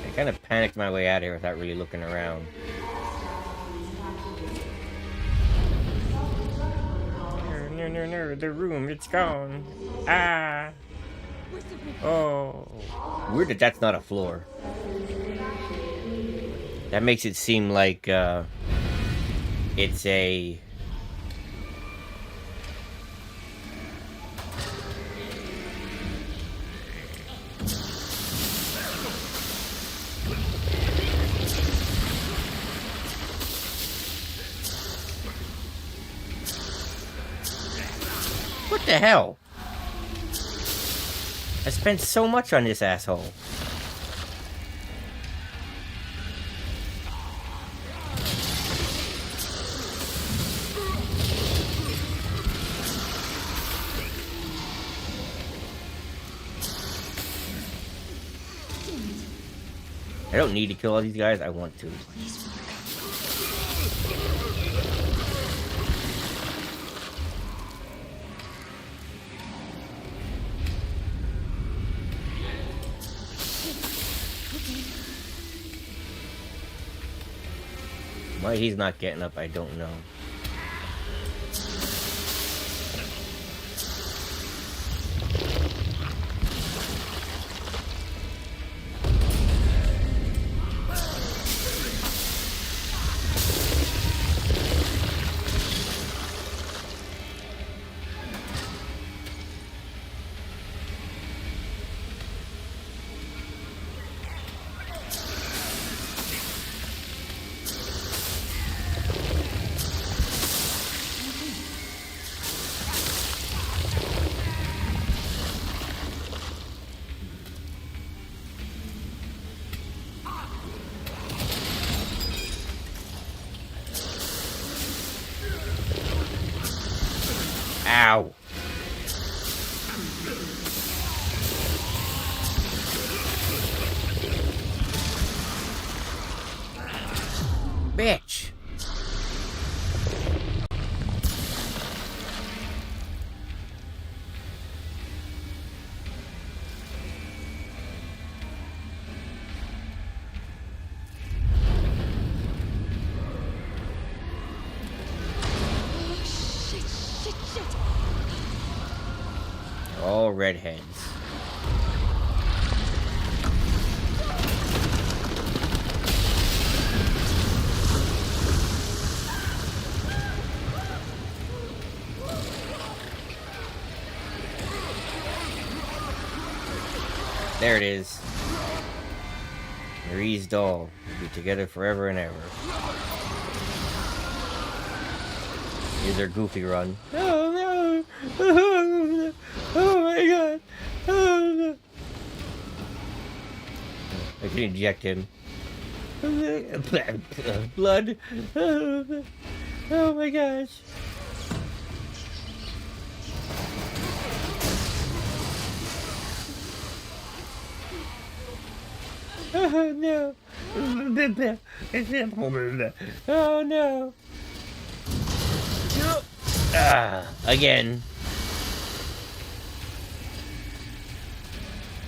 I kind of panicked my way out of here without really looking around. No, the room, it's gone. Ah. Oh. Weird that that's not a floor. That makes it seem like, it's a... What the hell? I spent so much on this asshole. I don't need to kill all these guys, I want to. Why he's not getting up, I don't know. Ow. Bitch. All redheads. There it is. Marie's doll. We'll be together forever and ever. Here's our goofy run. Oh no! Oh my god! Oh no! I can inject him. Blood! Oh my gosh! Oh no! Oh no! Again.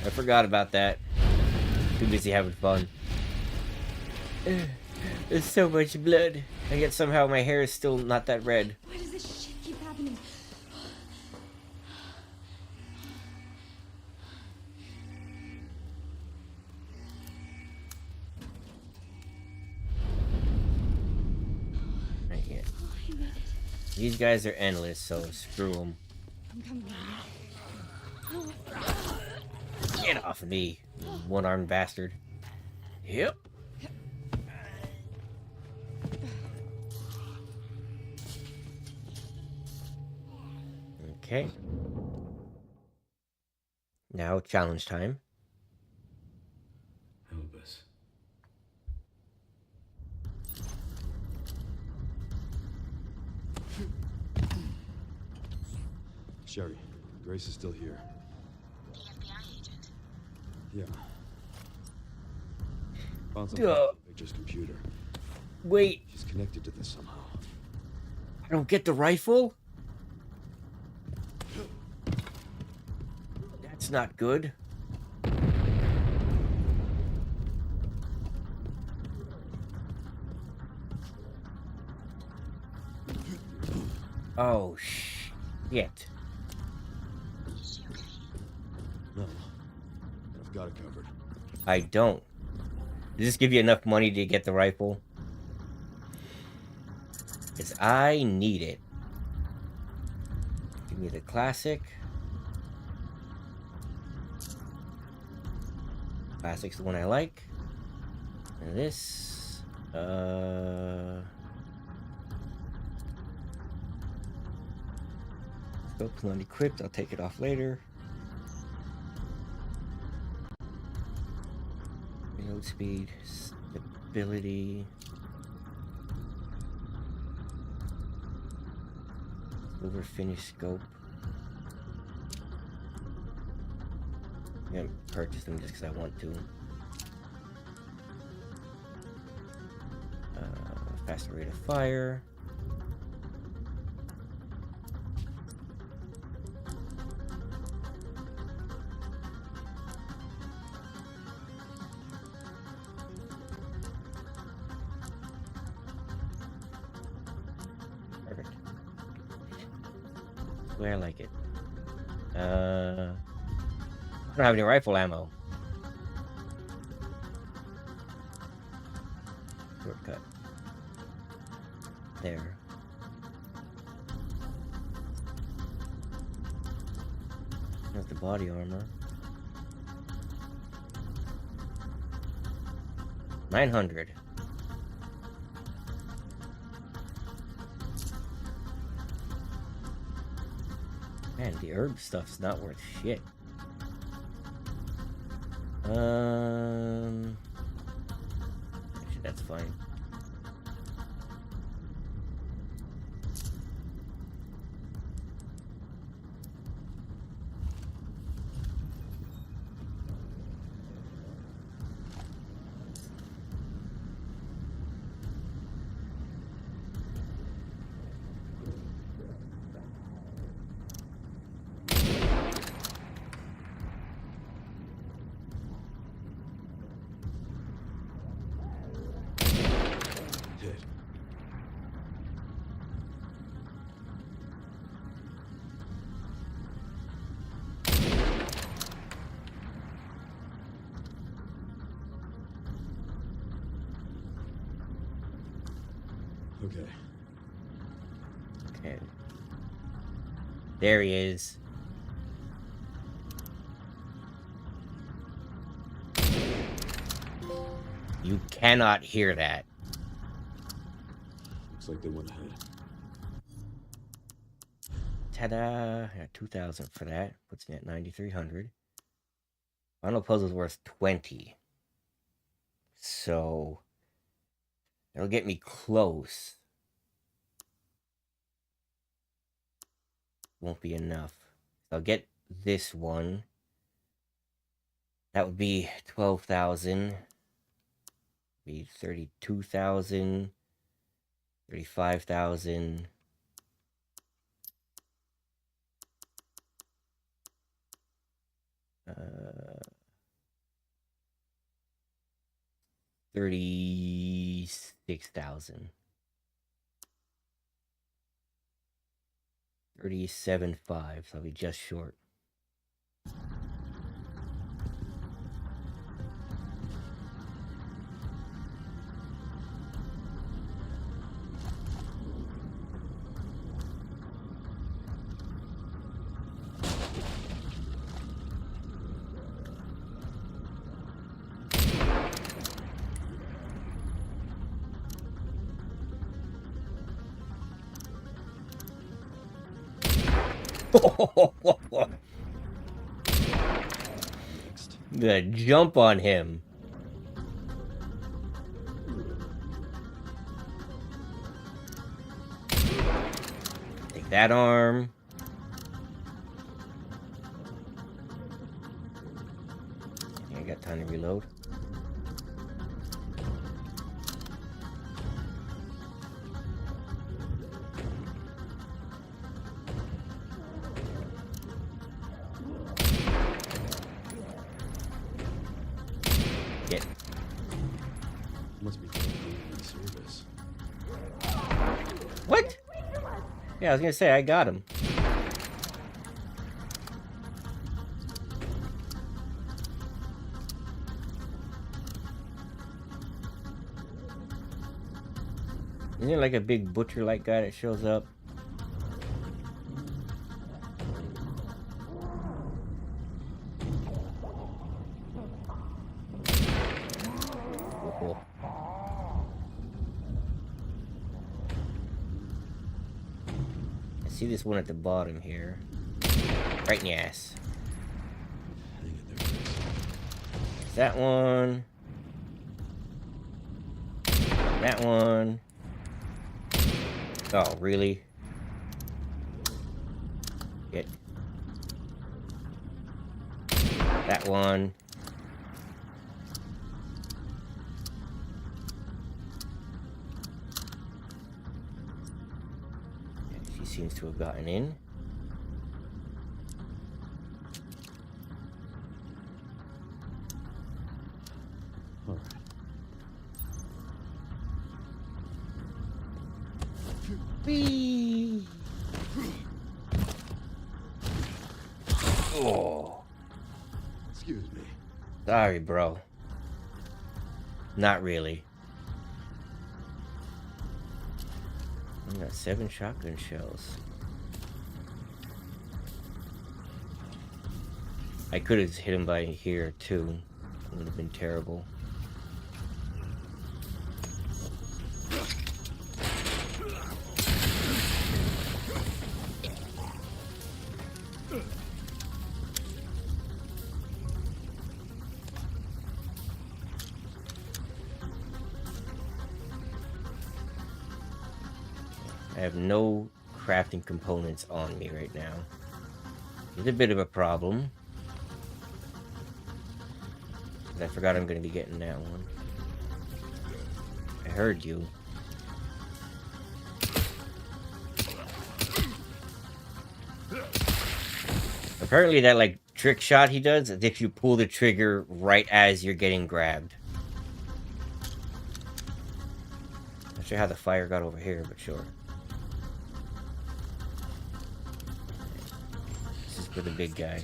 I forgot about that. Too busy having fun. There's so much blood. And yet somehow my hair is still not that red. Why does this shit keep happening? These guys are endless, so screw them. I'm coming. Get off of me, you one-armed bastard. Yep. Okay. Now challenge time. Help us. Sherry, Grace is still here. The FBI agent. Yeah. Found some Duh. Victor's computer. Wait, She's connected to this somehow. I don't get the rifle? That's not good. Oh, shit. Is she okay? No. I've got it covered. I don't. Does this give you enough money to get the rifle? Because I need it. Give me the classic. Classic's the one I like. And this... Scope's not equipped. I'll take it off later. Reload speed, stability. Silver finish scope. I'm gonna purchase them just because I want to. Faster rate of fire. Perfect. That's the way I like it. I don't have any rifle ammo. Shortcut. There. There's the body armor. 900. Man, the herb stuff's not worth shit. Actually, that's fine. Hit. Okay. Okay. There he is. You cannot hear that. Looks like they went ahead. Ta-da! I got 2,000 for that. Puts me at 9,300. Final puzzle's worth 20. So... it'll get me close. Won't be enough. I'll get this one. That would be 12,000. Be 32,000. 35,000. Uh, 36,000. 37.5, so I'll be just short. Next. The jump on him. Take that arm. I got time to reload. Get. Must be in service. What? Yeah, I was gonna say I got him. Isn't it like a big butcher-like guy that shows up? Cool. I see this one at the bottom here. Right in the ass. Hang it there. There's that one. That one. Oh, really? Get that one. She seems to have gotten in. All right. Whee! Oh, Excuse me. sorry, bro. Not really. I got 7 shotgun shells. I could have hit him by here too. It would have been terrible. I have no crafting components on me right now. It's a bit of a problem. I forgot I'm going to be getting that one. I heard you. Apparently that like trick shot he does is if you pull the trigger right as you're getting grabbed. Not sure how the fire got over here, but sure. This is for the big guy.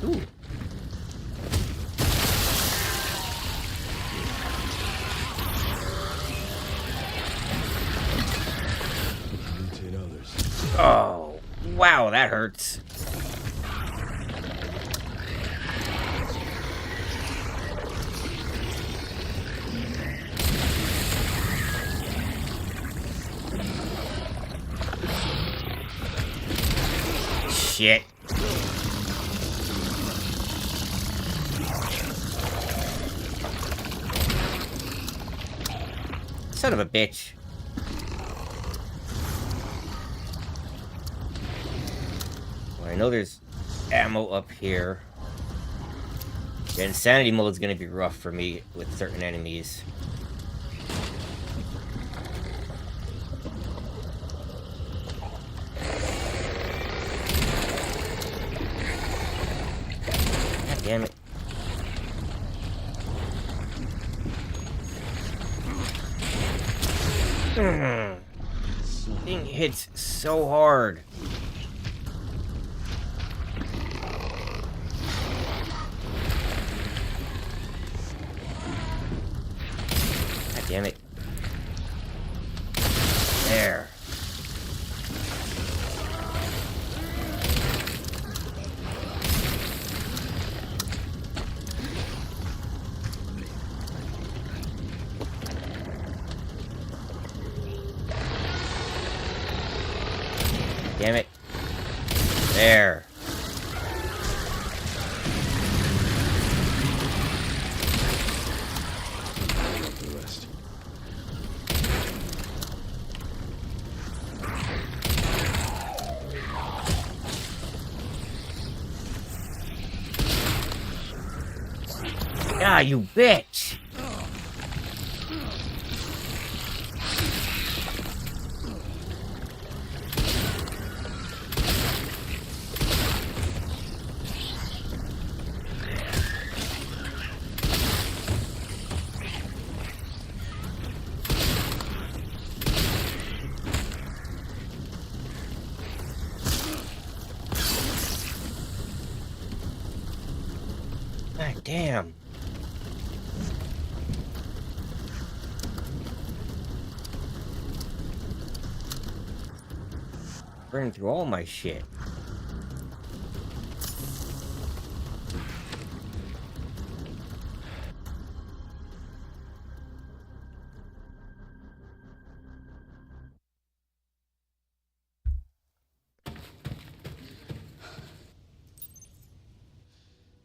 Ooh. Mutate others. Oh, wow, that hurts. Shit. Son of a bitch. Well, I know there's ammo up here. Yeah, insanity mode is going to be rough for me with certain enemies. God damn it. Thing hits so hard. Damn it. There. Damn it. There. The rest. Ah, you bitch! God damn. Burning through all my shit.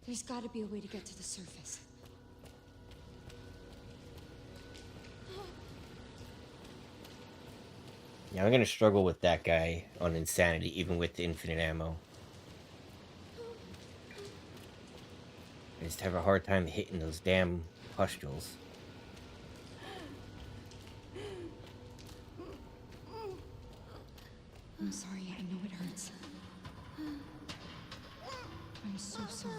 There's gotta be a way to get to the surface. Yeah, I'm gonna struggle with that guy on insanity, even with infinite ammo. I just have a hard time hitting those damn pustules. I'm sorry, I know it hurts. I'm so sorry.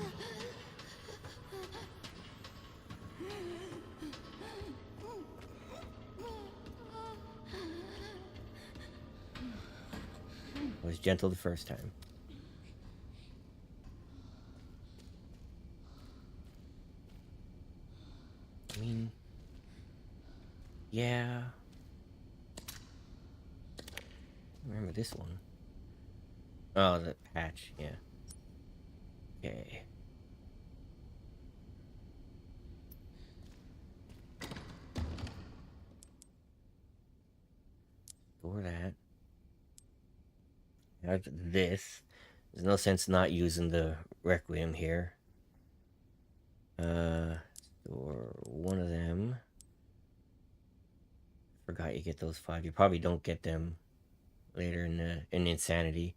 I was gentle the first time. I mean, yeah. Remember this one? Oh, the patch, yeah. Okay. Store that. Now this. There's no sense not using the Requiem here. Store one of them. Forgot you get those 5. You probably don't get them later in Insanity.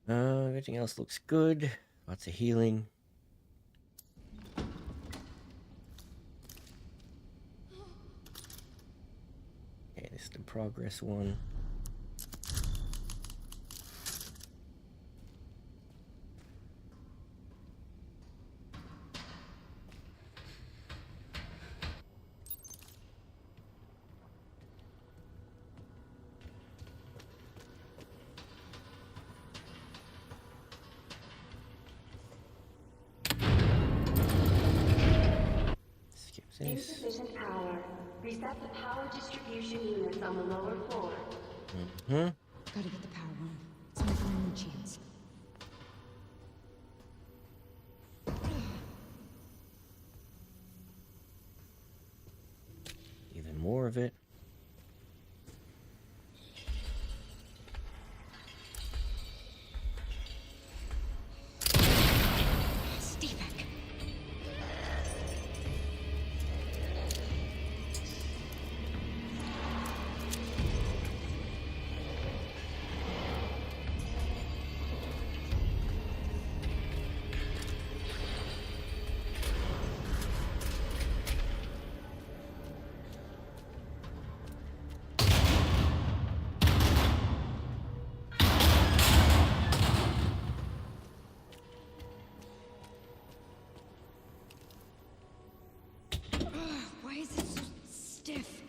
Everything else looks good. Lots of healing. Okay, this is the progress one. Skip this. Insufficient power. Reset the power distribution units on the lower floor. Mm-hmm. Gotta get the power on. It's my only chance. Even more of it. Stay back. Why is it so stiff?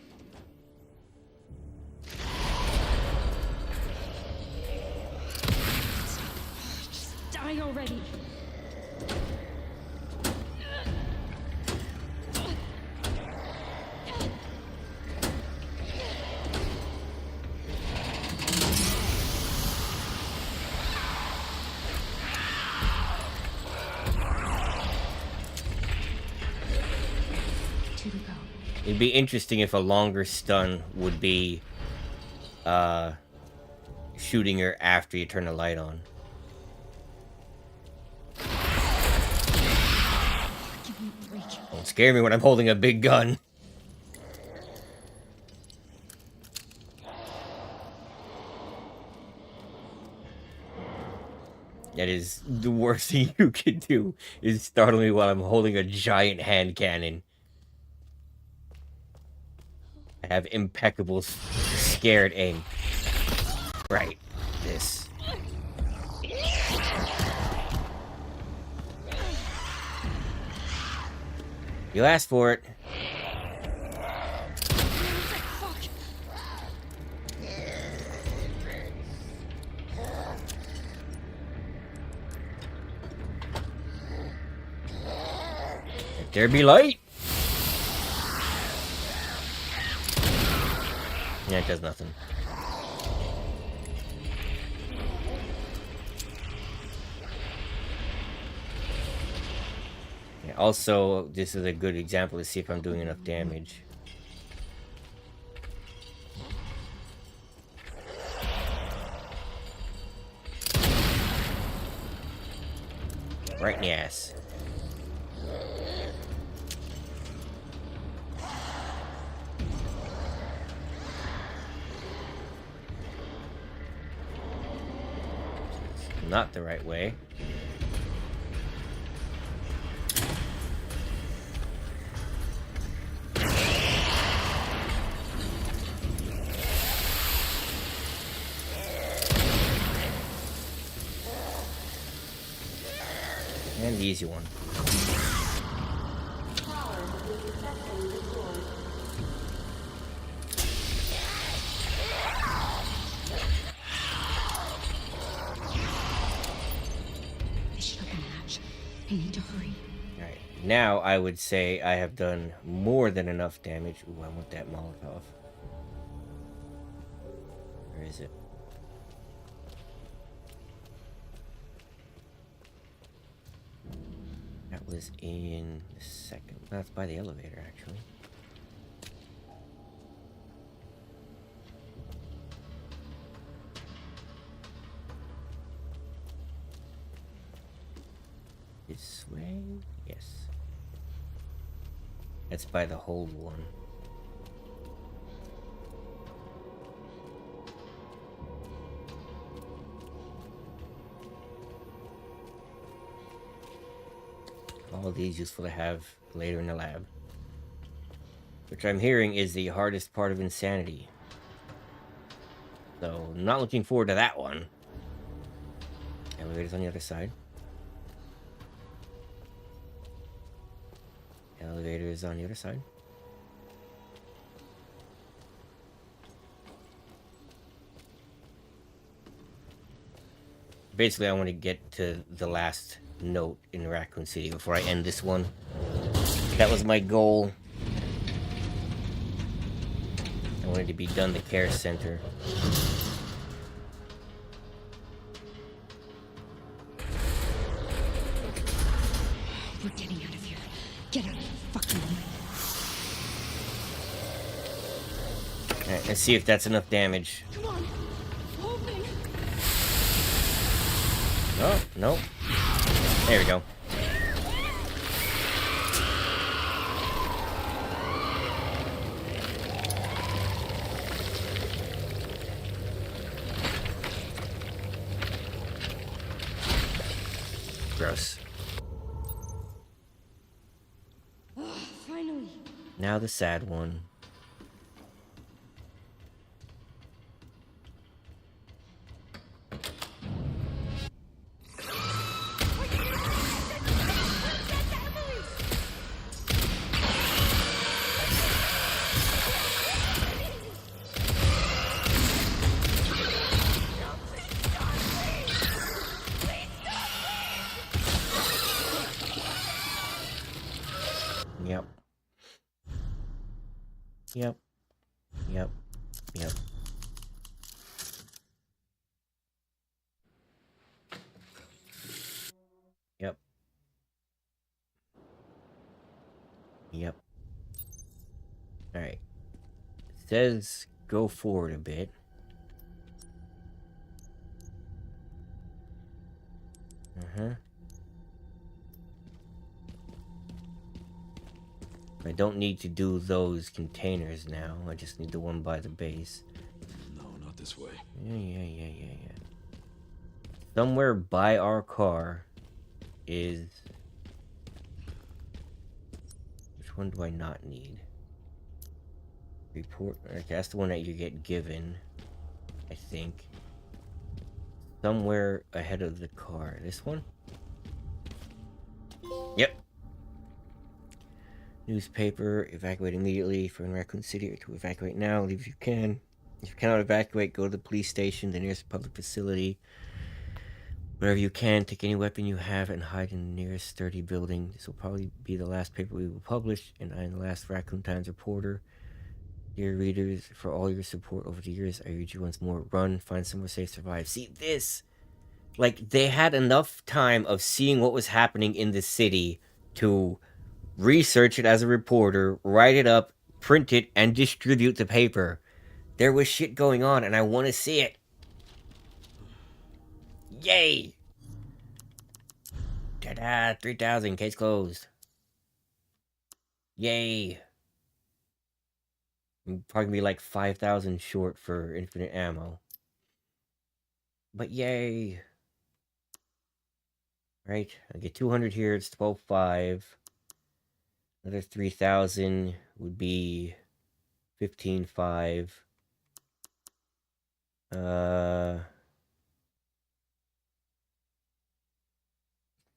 Just die already. It'd be interesting if a longer stun would be shooting her after you turn the light on. Give me a break. Don't scare me when I'm holding a big gun. That is the worst thing you can do, is startle me while I'm holding a giant hand cannon. I have impeccable scared aim. Right. This. You asked for it. Let there be light. Yeah, it does nothing. Yeah, also, this is a good example to see if I'm doing enough damage. Right in the ass. Not the right way. And the easy one. This should open the hatch. I need to hurry. Alright, now I would say I have done more than enough damage. Ooh, I want that Molotov. Where is it? That was in the second. That's by the elevator, actually. This way? Yes. That's by the hold one. All these useful to have later in the lab. Which I'm hearing is the hardest part of Insanity. So, not looking forward to that one. Elevator's on the other side. Elevator is on the other side. Basically, I want to get to the last note in Raccoon City before I end this one. That was my goal. I wanted to be done the care center. We're getting out of here. Get out of the fucking way. Alright, let's see if that's enough damage. Come on. Open. Oh, no. There we go. Gross. Finally. Now the sad one. Yep. Yep. Yep. Yep. Yep. Yep. Alright. It says go forward a bit. I don't need to do those containers now. I just need the one by the base. No, not this way. Yeah. Somewhere by our car is... Which one do I not need? Report... Okay, that's the one that you get given, I think. Somewhere ahead of the car. This one? Yep. Newspaper, evacuate immediately from Raccoon City, or to evacuate now, leave if you can. If you cannot evacuate, go to the police station, the nearest public facility. Wherever you can, take any weapon you have and hide in the nearest sturdy building. This will probably be the last paper we will publish, and I am the last Raccoon Times reporter. Dear readers, for all your support over the years, I urge you once more, run, find somewhere safe, survive. See, this... Like, they had enough time of seeing what was happening in the city to research it as a reporter, write it up, print it, and distribute the paper. There was shit going on, and I want to see it. Yay! Ta-da! 3,000, case closed. Yay! I'm probably gonna be like 5,000 short for infinite ammo. But yay! Right, I get 200 here, it's 12,500. Another 3,000 would be 15,500.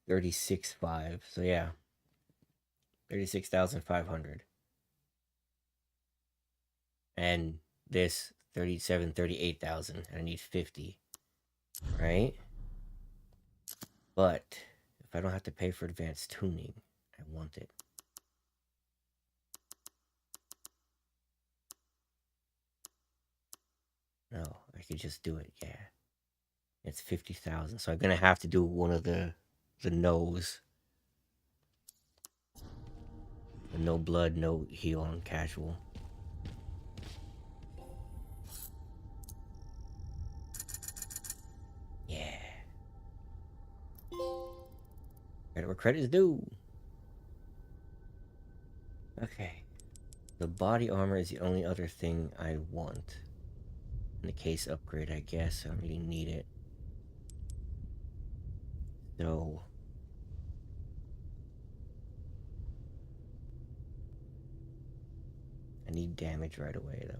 36,500. So yeah, 36,500. And this 38,000. I need 50, right? But if I don't have to pay for advanced tuning, I want it. No, I could just do it. Yeah, it's 50,000. So I'm gonna have to do one of the no's. The no blood, no heal on casual. Yeah. Credit where credit is due. Okay. The body armor is the only other thing I want. In the case upgrade, I guess. I don't really need it. So... I need damage right away, though.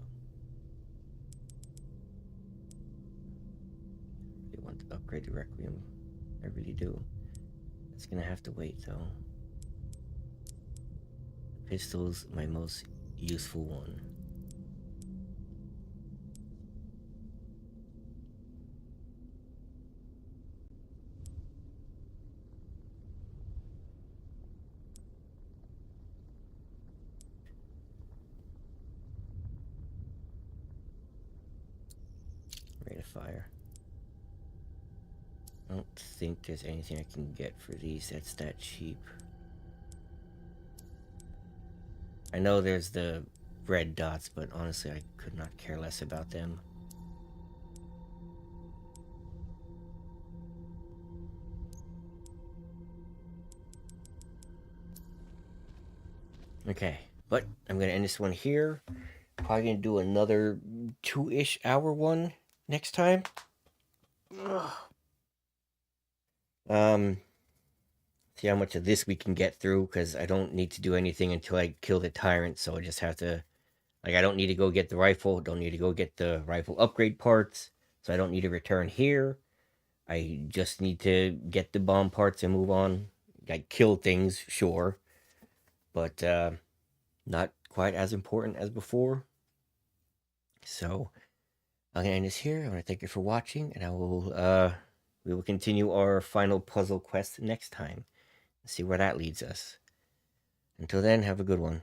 I really want to upgrade the Requiem. I really do. It's gonna have to wait, though. The pistol's my most useful one. Rate of fire. I don't think there's anything I can get for these that's that cheap. I know there's the red dots, but honestly I could not care less about them. Okay, but I'm gonna end this one here. Probably gonna do another 2-ish hour one next time. See how much of this we can get through, because I don't need to do anything until I kill the tyrant, so I just have to... Like, I don't need to go get the rifle, don't need to go get the rifle upgrade parts, so I don't need to return here. I just need to get the bomb parts and move on. Like, kill things, sure, but not quite as important as before. So, I'm gonna end this here. I want to thank you for watching, and I will, we will continue our final puzzle quest next time. See where that leads us. Until then, have a good one.